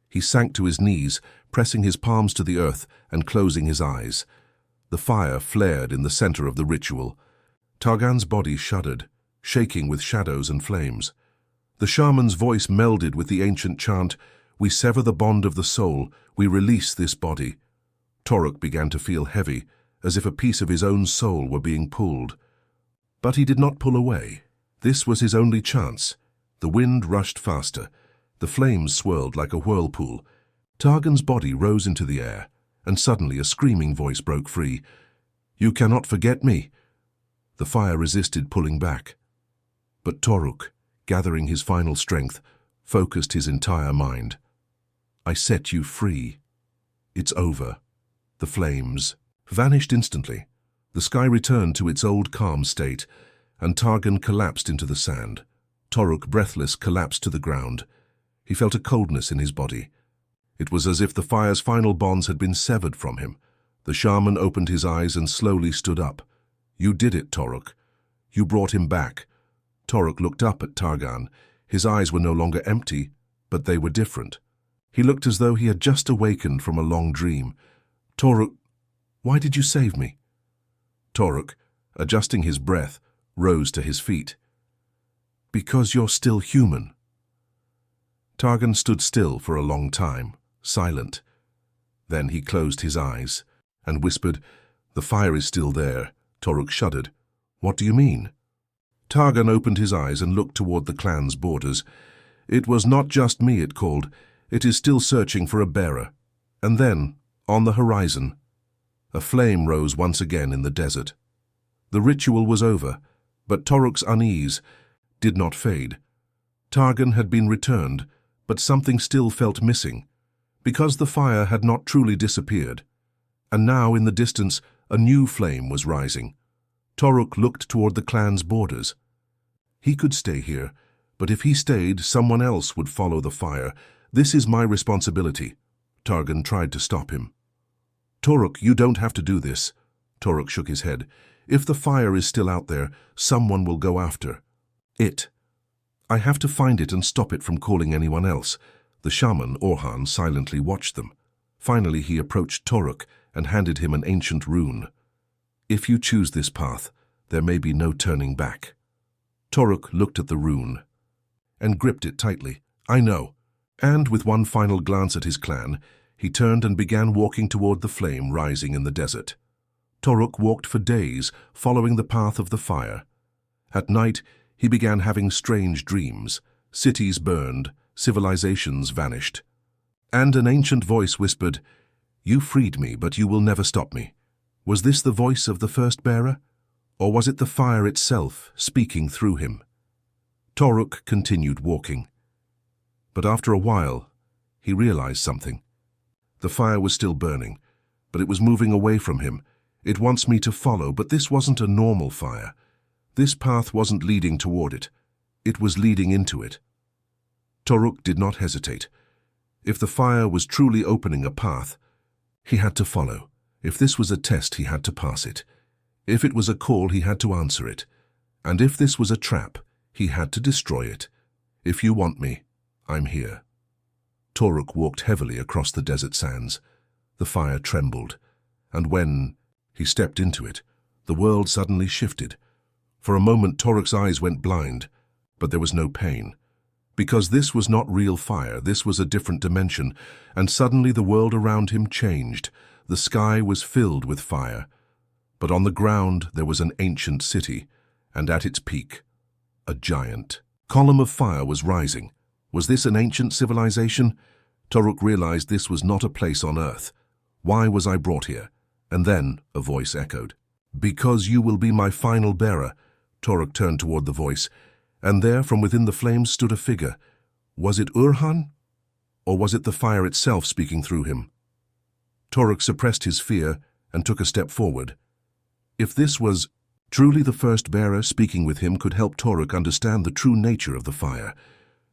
He sank to his knees, pressing his palms to the earth and closing his eyes. The fire flared in the center of the ritual. Targan's body shuddered, shaking with shadows and flames. The shaman's voice melded with the ancient chant, "We sever the bond of the soul, we release this body." Toruk began to feel heavy, as if a piece of his own soul were being pulled. But he did not pull away. This was his only chance. The wind rushed faster. The flames swirled like a whirlpool. Targan's body rose into the air, and suddenly a screaming voice broke free. "You cannot forget me." The fire resisted pulling back. But Toruk, gathering his final strength, focused his entire mind. I set you free. It's over. The flames vanished instantly. The sky returned to its old calm state, and Targan collapsed into the sand. Toruk, breathless, collapsed to the ground. He felt a coldness in his body. It was as if the fire's final bonds had been severed from him. The shaman opened his eyes and slowly stood up. You did it, Toruk. You brought him back. Toruk looked up at Targan. His eyes were no longer empty, but they were different. He looked as though he had just awakened from a long dream. Toruk, why did you save me? Toruk, adjusting his breath, rose to his feet. Because you're still human. Targan stood still for a long time, silent. Then he closed his eyes and whispered, The fire is still there. Toruk shuddered. What do you mean? Targan opened his eyes and looked toward the clan's borders. It was not just me, it called. It is still searching for a bearer. And then, on the horizon, a flame rose once again in the desert. The ritual was over, but Toruk's unease did not fade. Targan had been returned, but something still felt missing, because the fire had not truly disappeared. And now, in the distance, a new flame was rising. Toruk looked toward the clan's borders. He could stay here, but if he stayed, someone else would follow the fire. This is my responsibility. Targan tried to stop him. Toruk, you don't have to do this. Toruk shook his head. If the fire is still out there, someone will go after it. I have to find it and stop it from calling anyone else. The shaman, Orhan, silently watched them. Finally, he approached Toruk and handed him an ancient rune. If you choose this path, there may be no turning back. Toruk looked at the rune and gripped it tightly. I know. And with one final glance at his clan, he turned and began walking toward the flame rising in the desert. Toruk walked for days, following the path of the fire. At night, he began having strange dreams. Cities burned, civilizations vanished. And an ancient voice whispered, You freed me, but you will never stop me. Was this the voice of the first bearer? Or was it the fire itself speaking through him? Toruk continued walking. But after a while, he realized something. The fire was still burning, but it was moving away from him. It wants me to follow, but this wasn't a normal fire. This path wasn't leading toward it. It was leading into it. Toruk did not hesitate. If the fire was truly opening a path, he had to follow. If this was a test, he had to pass it. If it was a call, he had to answer it. And if this was a trap, he had to destroy it. If you want me, I'm here. Toruk walked heavily across the desert sands. The fire trembled, and when he stepped into it, the world suddenly shifted. For a moment, Toruk's eyes went blind, but there was no pain. Because this was not real fire, this was a different dimension, and suddenly the world around him changed. The sky was filled with fire, but on the ground there was an ancient city, and at its peak, a giant column of fire was rising. Was this an ancient civilization? Toruk realized this was not a place on Earth. Why was I brought here? And then a voice echoed. Because you will be my final bearer. Toruk turned toward the voice, and there from within the flames stood a figure. Was it Orhan? Or was it the fire itself speaking through him? Toruk suppressed his fear and took a step forward. If this was truly the first bearer speaking with him, could help Toruk understand the true nature of the fire.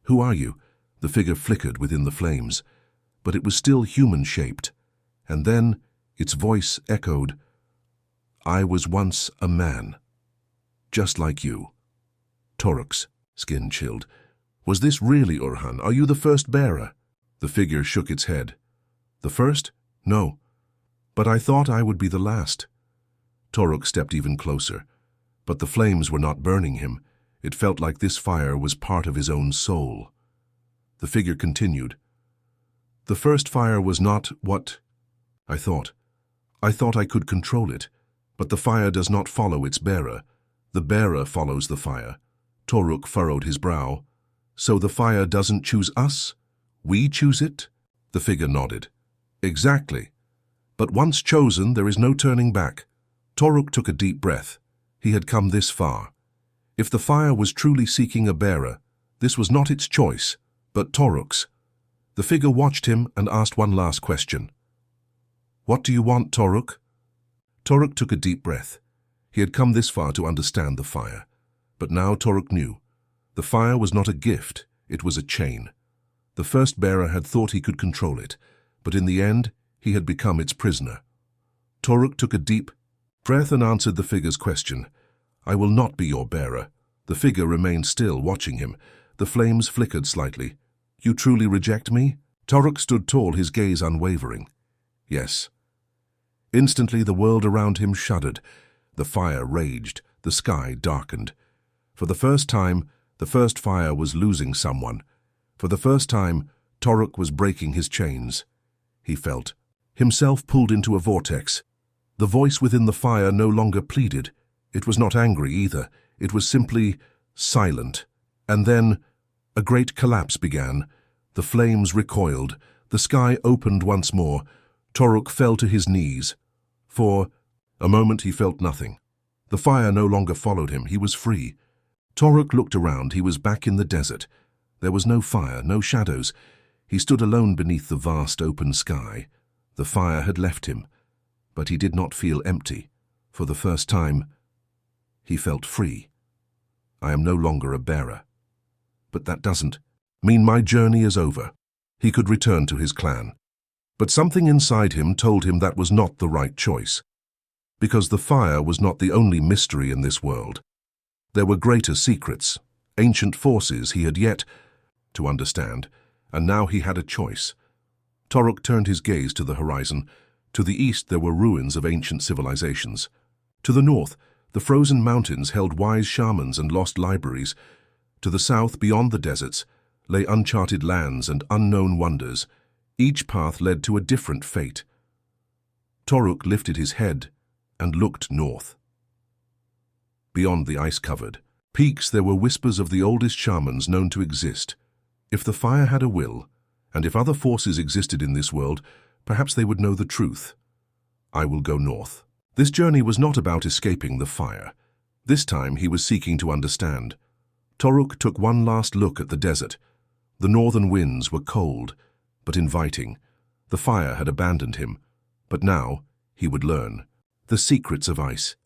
Who are you? The figure flickered within the flames, but it was still human-shaped. And then its voice echoed, I was once a man, just like you. Toruk's skin chilled. Was this really Orhan? Are you the first bearer? The figure shook its head. The first? No. But I thought I would be the last. Toruk stepped even closer, but the flames were not burning him. It felt like this fire was part of his own soul. The figure continued. The first fire was not what I thought. I thought I could control it, but the fire does not follow its bearer. The bearer follows the fire. Toruk furrowed his brow. So the fire doesn't choose us? We choose it? The figure nodded. Exactly. But once chosen, there is no turning back. Toruk took a deep breath. He had come this far. If the fire was truly seeking a bearer, this was not its choice, but Toruk's. The figure watched him and asked one last question. "What do you want, Toruk?" Toruk took a deep breath. He had come this far to understand the fire. But now Toruk knew. The fire was not a gift, it was a chain. The first bearer had thought he could control it, but in the end, he had become its prisoner. Toruk took a deep breath and answered the figure's question. "I will not be your bearer." The figure remained still, watching him. The flames flickered slightly. "You truly reject me?" Toruk stood tall, his gaze unwavering. "Yes." Instantly, the world around him shuddered. The fire raged, the sky darkened. For the first time, the first fire was losing someone. For the first time, Toruk was breaking his chains. He felt himself pulled into a vortex. The voice within the fire no longer pleaded. It was not angry either. It was simply silent. And then a great collapse began. The flames recoiled. The sky opened once more. Toruk fell to his knees. For a moment he felt nothing. The fire no longer followed him. He was free. Toruk looked around. He was back in the desert. There was no fire, no shadows. He stood alone beneath the vast open sky. The fire had left him, but he did not feel empty. For the first time, he felt free. "I am no longer a bearer. But that doesn't mean my journey is over." He could return to his clan. But something inside him told him that was not the right choice. Because the fire was not the only mystery in this world. There were greater secrets, ancient forces he had yet to understand, and now he had a choice. Toruk turned his gaze to the horizon. To the east there were ruins of ancient civilizations. To the north, the frozen mountains held wise shamans and lost libraries. To the south, beyond the deserts, lay uncharted lands and unknown wonders. Each path led to a different fate. Toruk lifted his head and looked north. Beyond the ice-covered peaks there were whispers of the oldest shamans known to exist. If the fire had a will, and if other forces existed in this world, perhaps they would know the truth. "I will go north." This journey was not about escaping the fire. This time he was seeking to understand. Toruk took one last look at the desert. The northern winds were cold, but inviting. The fire had abandoned him, but now he would learn the secrets of ice.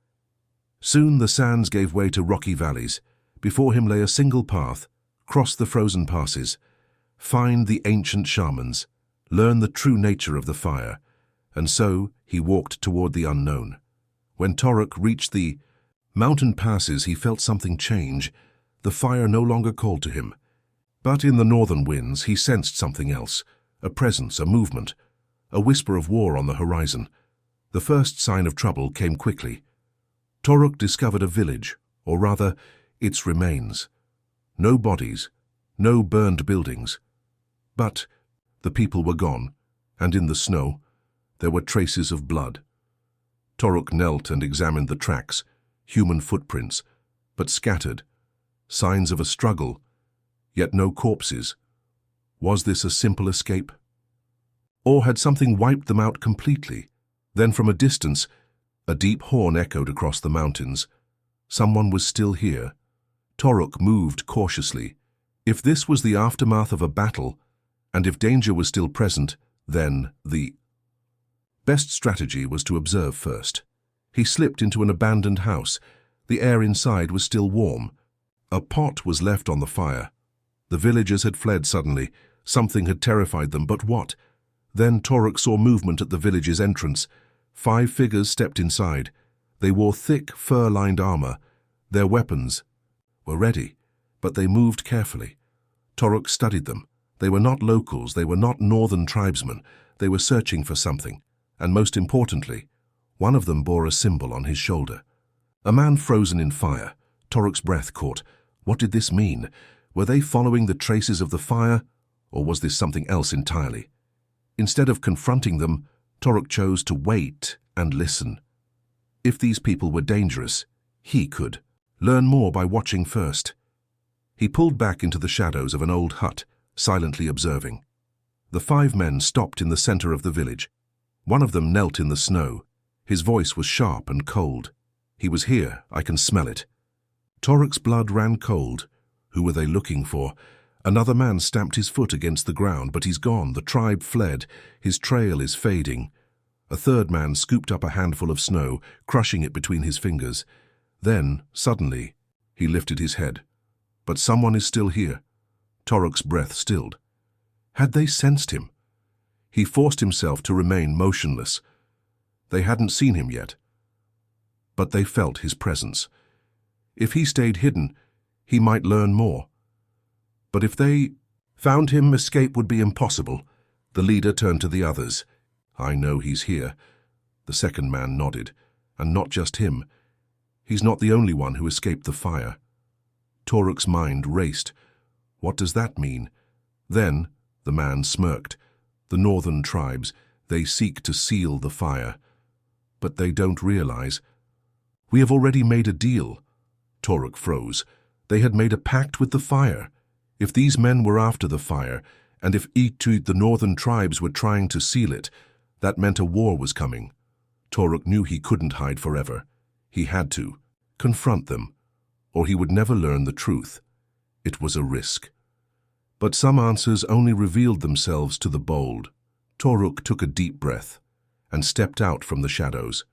Soon the sands gave way to rocky valleys. Before him lay a single path. Cross the frozen passes. Find the ancient shamans. Learn the true nature of the fire. And so he walked toward the unknown. When Toruk reached the mountain passes, he felt something change. The fire no longer called to him. But in the northern winds, he sensed something else. A presence, a movement, a whisper of war on the horizon. The first sign of trouble came quickly. Toruk discovered a village, or rather, its remains. No bodies, no burned buildings. But the people were gone, and in the snow, there were traces of blood. Toruk knelt and examined the tracks, human footprints, but scattered. Signs of a struggle, yet no corpses. Was this a simple escape? Or had something wiped them out completely? Then from a distance, a deep horn echoed across the mountains. Someone was still here. Toruk moved cautiously. If this was the aftermath of a battle, and if danger was still present, then the best strategy was to observe first. He slipped into an abandoned house. The air inside was still warm. A pot was left on the fire. The villagers had fled suddenly. Something had terrified them, but what? Then Toruk saw movement at the village's entrance. 5 figures stepped inside. They wore thick, fur-lined armor. Their weapons were ready, but they moved carefully. Toruk studied them. They were not locals, they were not northern tribesmen. They were searching for something, and most importantly, one of them bore a symbol on his shoulder. A man frozen in fire. Toruk's breath caught. What did this mean? Were they following the traces of the fire, or was this something else entirely? Instead of confronting them, Toruk chose to wait and listen. If these people were dangerous, he could learn more by watching first. He pulled back into the shadows of an old hut, silently observing. The 5 men stopped in the center of the village. One of them knelt in the snow. His voice was sharp and cold. "He was here, I can smell it." Toruk's blood ran cold. Who were they looking for? Another man stamped his foot against the ground, but he's gone. The tribe fled. His trail is fading. A third man scooped up a handful of snow, crushing it between his fingers. Then, suddenly, he lifted his head. But someone is still here. Toruk's breath stilled. Had they sensed him? He forced himself to remain motionless. They hadn't seen him yet, but they felt his presence. If he stayed hidden, he might learn more. But if they found him, escape would be impossible. The leader turned to the others. I know he's here. The second man nodded. And not just him. He's not the only one who escaped the fire. Toruk's mind raced. What does that mean? Then the man smirked. The northern tribes, they seek to seal the fire. But they don't realize. We have already made a deal. Toruk froze. They had made a pact with the fire. If these men were after the fire, and if the northern tribes were trying to seal it, that meant a war was coming. Toruk knew he couldn't hide forever. He had to confront them, or he would never learn the truth. It was a risk. But some answers only revealed themselves to the bold. Toruk took a deep breath and stepped out from the shadows.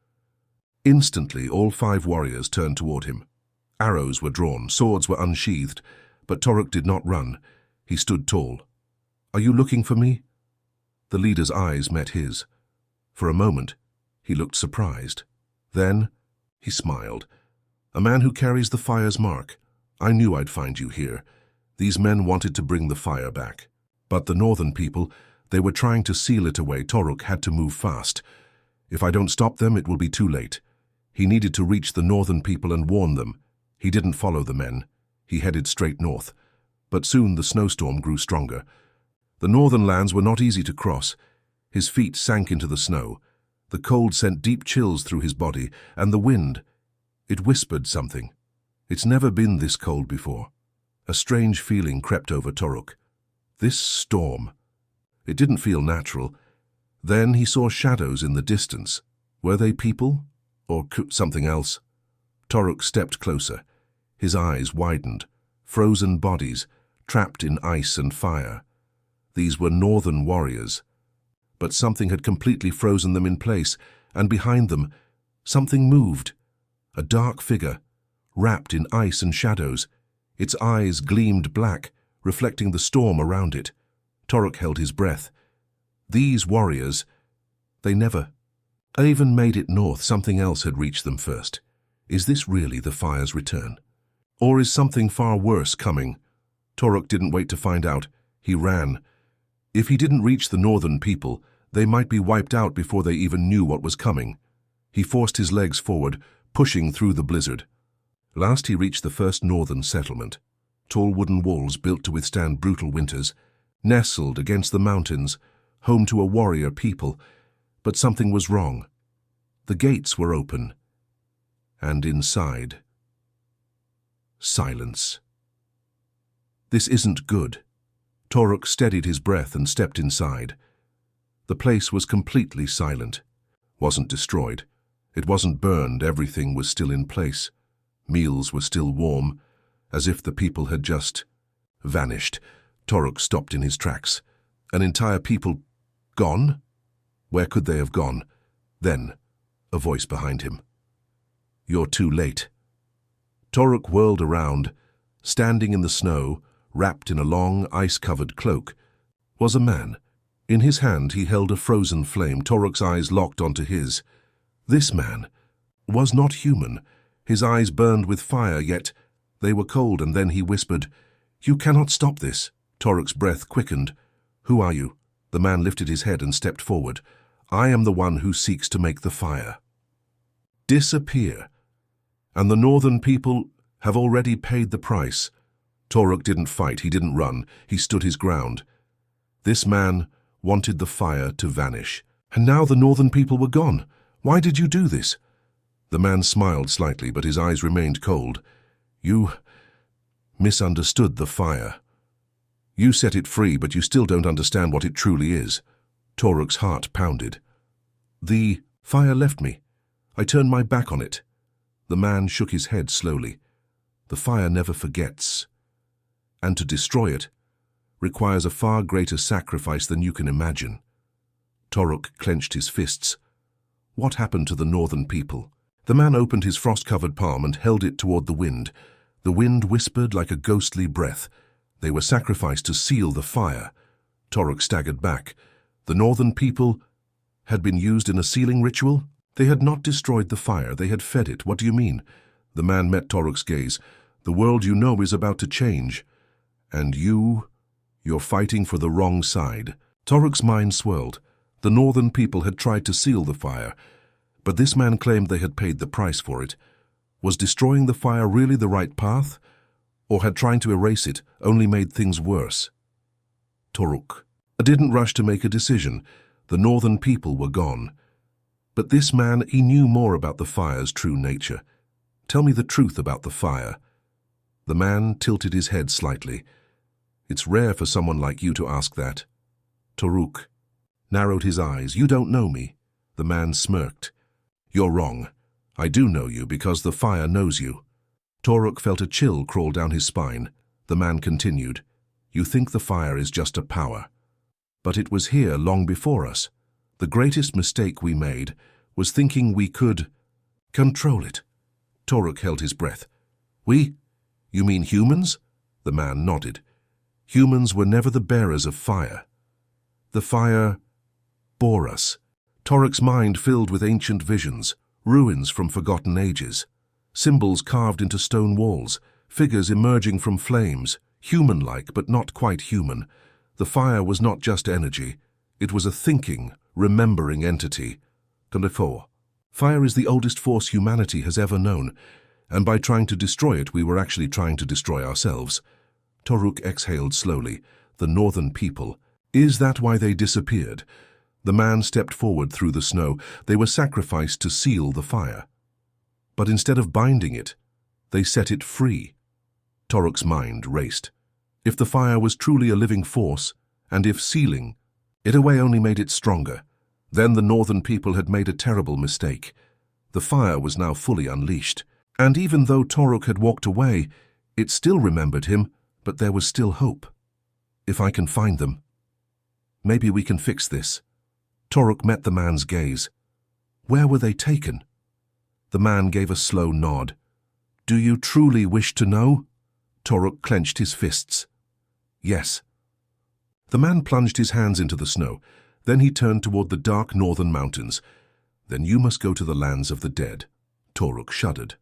Instantly, all 5 warriors turned toward him. Arrows were drawn, swords were unsheathed, but Toruk did not run. He stood tall. Are you looking for me? The leader's eyes met his. For a moment, he looked surprised. Then, he smiled. A man who carries the fire's mark. I knew I'd find you here. These men wanted to bring the fire back. But the northern people, they were trying to seal it away. Toruk had to move fast. If I don't stop them, it will be too late. He needed to reach the northern people and warn them. He didn't follow the men. He headed straight north. But soon the snowstorm grew stronger. The northern lands were not easy to cross. His feet sank into the snow. The cold sent deep chills through his body, and the wind, it whispered something. It's never been this cold before. A strange feeling crept over Toruk. This storm. It didn't feel natural. Then he saw shadows in the distance. Were they people? Or something else? Toruk stepped closer. His eyes widened. Frozen bodies, trapped in ice and fire. These were northern warriors. But something had completely frozen them in place, and behind them, something moved. A dark figure, wrapped in ice and shadows. Its eyes gleamed black, reflecting the storm around it. Toruk held his breath. These warriors, they never even made it north. Something else had reached them first. Is this really the fire's return? Or is something far worse coming? Toruk didn't wait to find out. He ran. If he didn't reach the northern people, they might be wiped out before they even knew what was coming. He forced his legs forward, pushing through the blizzard. Last he reached the first northern settlement. Tall wooden walls built to withstand brutal winters, nestled against the mountains, home to a warrior people. But something was wrong. The gates were open, and inside, silence. This isn't good. Toruk steadied his breath and stepped inside. The place was completely silent. Wasn't destroyed. It wasn't burned. Everything was still in place. Meals were still warm, as if the people had just vanished. Toruk stopped in his tracks. An entire people gone? Where could they have gone? Then, a voice behind him. You're too late. Toruk whirled around. Standing in the snow, wrapped in a long, ice-covered cloak, was a man. In his hand he held a frozen flame. Toruk's eyes locked onto his. This man was not human. His eyes burned with fire, yet they were cold, and then he whispered, You cannot stop this. Toruk's breath quickened. Who are you? The man lifted his head and stepped forward. I am the one who seeks to make the fire disappear. And the northern people have already paid the price. Toruk didn't fight, he didn't run, he stood his ground. This man wanted the fire to vanish. And now the northern people were gone. Why did you do this? The man smiled slightly, but his eyes remained cold. You misunderstood the fire. You set it free, but you still don't understand what it truly is. Toruk's heart pounded. The fire left me. I turned my back on it. The man shook his head slowly. The fire never forgets. And to destroy it, requires a far greater sacrifice than you can imagine. Toruk clenched his fists. What happened to the northern people? The man opened his frost-covered palm and held it toward the wind. The wind whispered like a ghostly breath. They were sacrificed to seal the fire. Toruk staggered back. The northern people had been used in a sealing ritual? They had not destroyed the fire, they had fed it. What do you mean? The man met Toruk's gaze. The world you know is about to change. And you're fighting for the wrong side. Toruk's mind swirled. The northern people had tried to seal the fire, but this man claimed they had paid the price for it. Was destroying the fire really the right path? Or had trying to erase it only made things worse? Toruk didn't rush to make a decision. The northern people were gone. But this man, he knew more about the fire's true nature. Tell me the truth about the fire. The man tilted his head slightly. It's rare for someone like you to ask that. Toruk narrowed his eyes. You don't know me. The man smirked. You're wrong. I do know you because the fire knows you. Toruk felt a chill crawl down his spine. The man continued. You think the fire is just a power. But it was here long before us. The greatest mistake we made was thinking we could control it. Toruk held his breath. We? You mean humans? The man nodded. Humans were never the bearers of fire. The fire bore us. Toruk's mind filled with ancient visions, ruins from forgotten ages, symbols carved into stone walls, figures emerging from flames, human-like but not quite human. The fire was not just energy. It was a thinking, remembering entity. Fire is the oldest force humanity has ever known, and by trying to destroy it, we were actually trying to destroy ourselves. Toruk exhaled slowly. The northern people. Is that why they disappeared? The man stepped forward through the snow. They were sacrificed to seal the fire. But instead of binding it, they set it free. Toruk's mind raced. If the fire was truly a living force, and if sealing it away only made it stronger, then the northern people had made a terrible mistake. The fire was now fully unleashed, and even though Toruk had walked away, it still remembered him, but there was still hope. If I can find them, maybe we can fix this. Toruk met the man's gaze. Where were they taken? The man gave a slow nod. Do you truly wish to know? Toruk clenched his fists. Yes. The man plunged his hands into the snow. Then he turned toward the dark northern mountains. Then you must go to the lands of the dead. Toruk shuddered.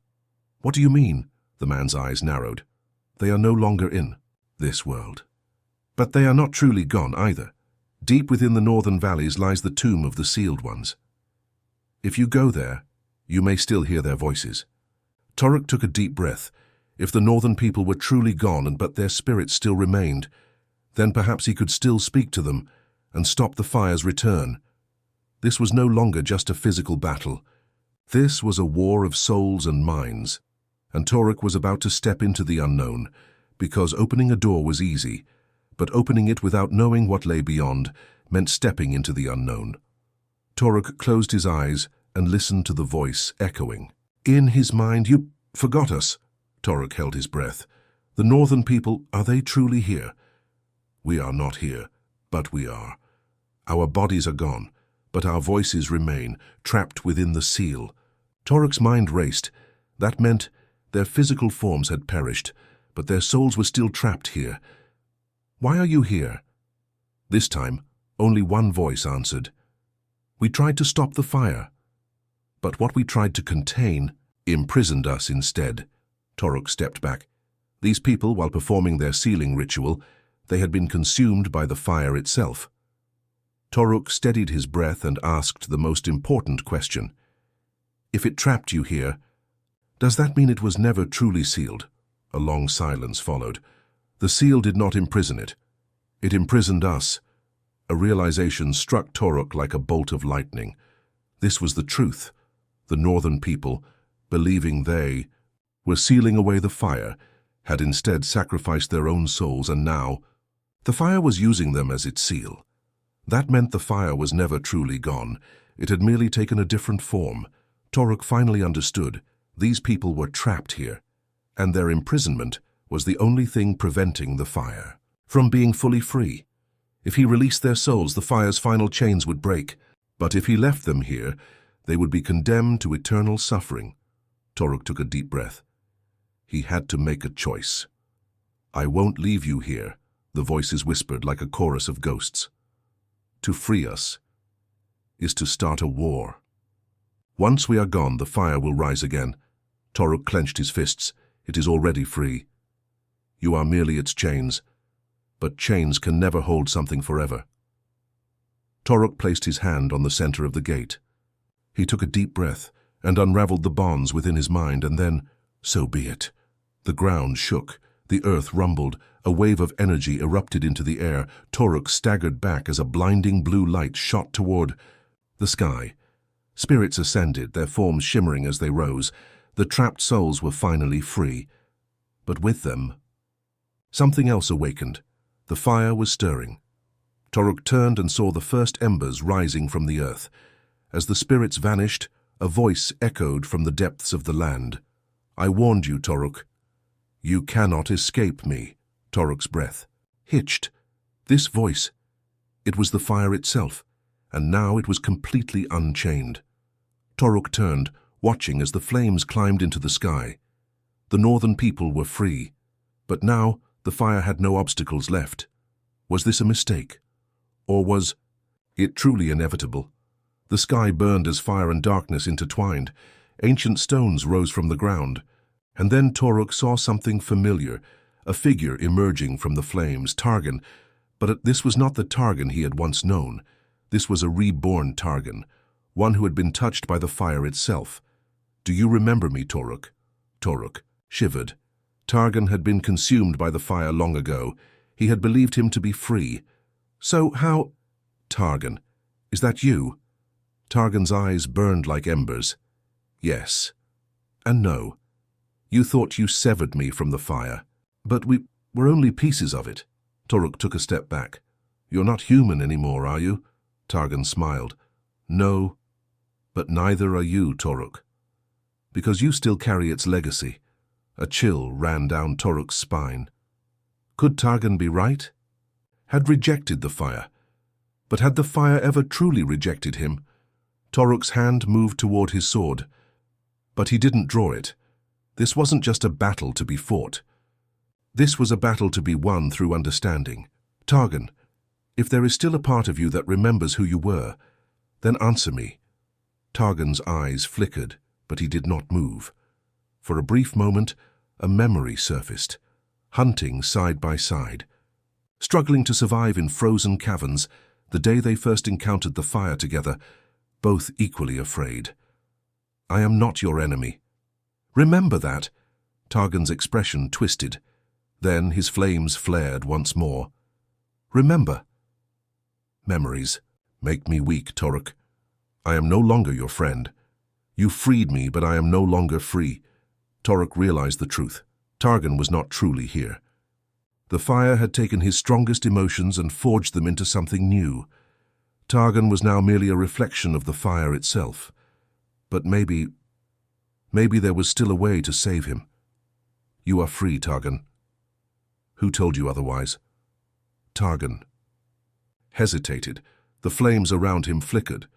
What do you mean? The man's eyes narrowed. They are no longer in this world. But they are not truly gone either. Deep within the northern valleys lies the tomb of the sealed ones. If you go there, you may still hear their voices. Toruk took a deep breath. If the northern people were truly gone but their spirits still remained, then perhaps he could still speak to them and stop the fire's return. This was no longer just a physical battle. This was a war of souls and minds. And Toruk was about to step into the unknown, because opening a door was easy, but opening it without knowing what lay beyond meant stepping into the unknown. Toruk closed his eyes and listened to the voice echoing. In his mind, you forgot us. Toruk held his breath. The northern people, are they truly here? We are not here, but we are. Our bodies are gone, but our voices remain, trapped within the seal. Toruk's mind raced. That meant their physical forms had perished, but their souls were still trapped here. Why are you here? This time, only one voice answered. We tried to stop the fire, but what we tried to contain imprisoned us instead. Toruk stepped back. These people, while performing their sealing ritual, they had been consumed by the fire itself. Toruk steadied his breath and asked the most important question. If it trapped you here, does that mean it was never truly sealed? A long silence followed. The seal did not imprison it. It imprisoned us. A realization struck Toruk like a bolt of lightning. This was the truth. The northern people, believing they were sealing away the fire, had instead sacrificed their own souls, and now the fire was using them as its seal. That meant the fire was never truly gone. It had merely taken a different form. Toruk finally understood. These people were trapped here, and their imprisonment was the only thing preventing the fire. from being fully free. If he released their souls, the fire's final chains would break. But if he left them here, they would be condemned to eternal suffering. Toruk took a deep breath. He had to make a choice. "I won't leave you here," the voices whispered like a chorus of ghosts. "To free us is to start a war. Once we are gone, the fire will rise again." Toruk clenched his fists. "It is already free. You are merely its chains, but chains can never hold something forever." Toruk placed his hand on the center of the gate. He took a deep breath and unraveled the bonds within his mind, and then, so be it. The ground shook, the earth rumbled, a wave of energy erupted into the air. Toruk staggered back as a blinding blue light shot toward the sky. Spirits ascended, their forms shimmering as they rose. The trapped souls were finally free. But with them, something else awakened. The fire was stirring. Toruk turned and saw the first embers rising from the earth. As the spirits vanished, a voice echoed from the depths of the land. "I warned you, Toruk. You cannot escape me." Toruk's breath hitched. This voice, it was the fire itself, and now it was completely unchained. Toruk turned, watching as the flames climbed into the sky. The northern people were free, but now the fire had no obstacles left. Was this a mistake? Or was it truly inevitable? The sky burned as fire and darkness intertwined. Ancient stones rose from the ground. And then Toruk saw something familiar, a figure emerging from the flames, Targan. But this was not the Targan he had once known. This was a reborn Targan, one who had been touched by the fire itself. "Do you remember me, Toruk?" Toruk shivered. Targan had been consumed by the fire long ago. He had believed him to be free. "So how—" "Targan, is that you?" Targan's eyes burned like embers. "Yes. And no. You thought you severed me from the fire. But we were only pieces of it." Toruk took a step back. "You're not human anymore, are you?" Targan smiled. "No, but neither are you, Toruk. Because you still carry its legacy." A chill ran down Toruk's spine. Could Targan be right? Had rejected the fire. But had the fire ever truly rejected him? Toruk's hand moved toward his sword. But he didn't draw it. This wasn't just a battle to be fought. This was a battle to be won through understanding. "Targan, if there is still a part of you that remembers who you were, then answer me." Targan's eyes flickered, but he did not move. For a brief moment, a memory surfaced. Hunting side by side. Struggling to survive in frozen caverns, the day they first encountered the fire together, both equally afraid. "I am not your enemy. Remember that." Targan's expression twisted. Then his flames flared once more. "Remember." "Memories make me weak, Toruk. I am no longer your friend. You freed me, but I am no longer free." Toruk realized the truth. Targan was not truly here. The fire had taken his strongest emotions and forged them into something new. Targan was now merely a reflection of the fire itself. But maybe there was still a way to save him. "You are free, Targan." "Who told you otherwise?" Targan hesitated. The flames around him flickered.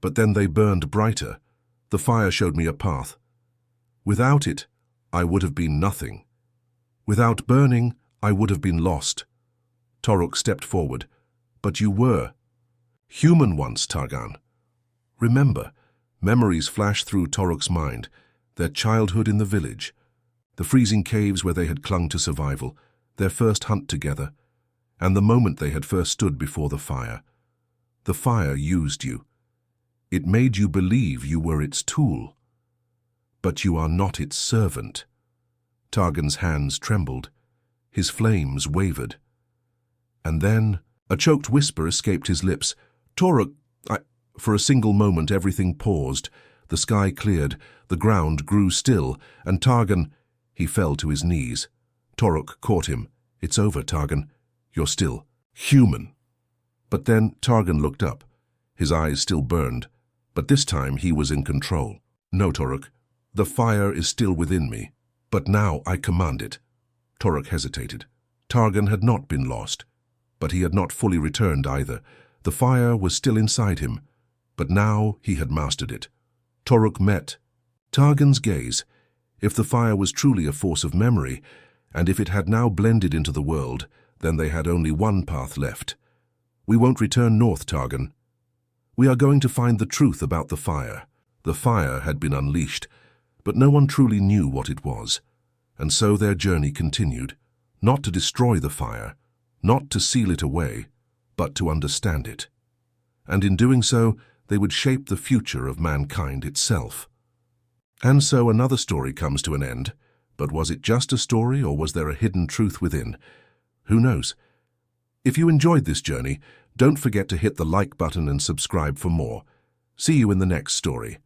But then they burned brighter. "The fire showed me a path. Without it, I would have been nothing. Without burning, I would have been lost." Toruk stepped forward. "But you were human once, Targan. Remember." Memories flashed through Toruk's mind. Their childhood in the village, the freezing caves where they had clung to survival, their first hunt together, and the moment they had first stood before the fire. The fire used you. It made you believe you were its tool. But you are not its servant. Targan's hands trembled. His flames wavered. And then a choked whisper escaped his lips. "Toruk, For a single moment everything paused. The sky cleared, the ground grew still, and Targan, he fell to his knees. Toruk caught him. "It's over, Targan. You're still human." But then Targan looked up. His eyes still burned, but this time he was in control. "No, Toruk. The fire is still within me, but now I command it." Toruk hesitated. Targan had not been lost, but he had not fully returned either. The fire was still inside him, but now he had mastered it. Toruk met Targan's gaze. If the fire was truly a force of memory, and if it had now blended into the world, then they had only one path left. We won't return north, Targan. We are going to find the truth about the fire. The fire had been unleashed, but no one truly knew what it was. And so their journey continued, not to destroy the fire, not to seal it away, but to understand it. And in doing so, they would shape the future of mankind itself. And so another story comes to an end. But was it just a story, or was there a hidden truth within? Who knows? If you enjoyed this journey, don't forget to hit the like button and subscribe for more. See you in the next story.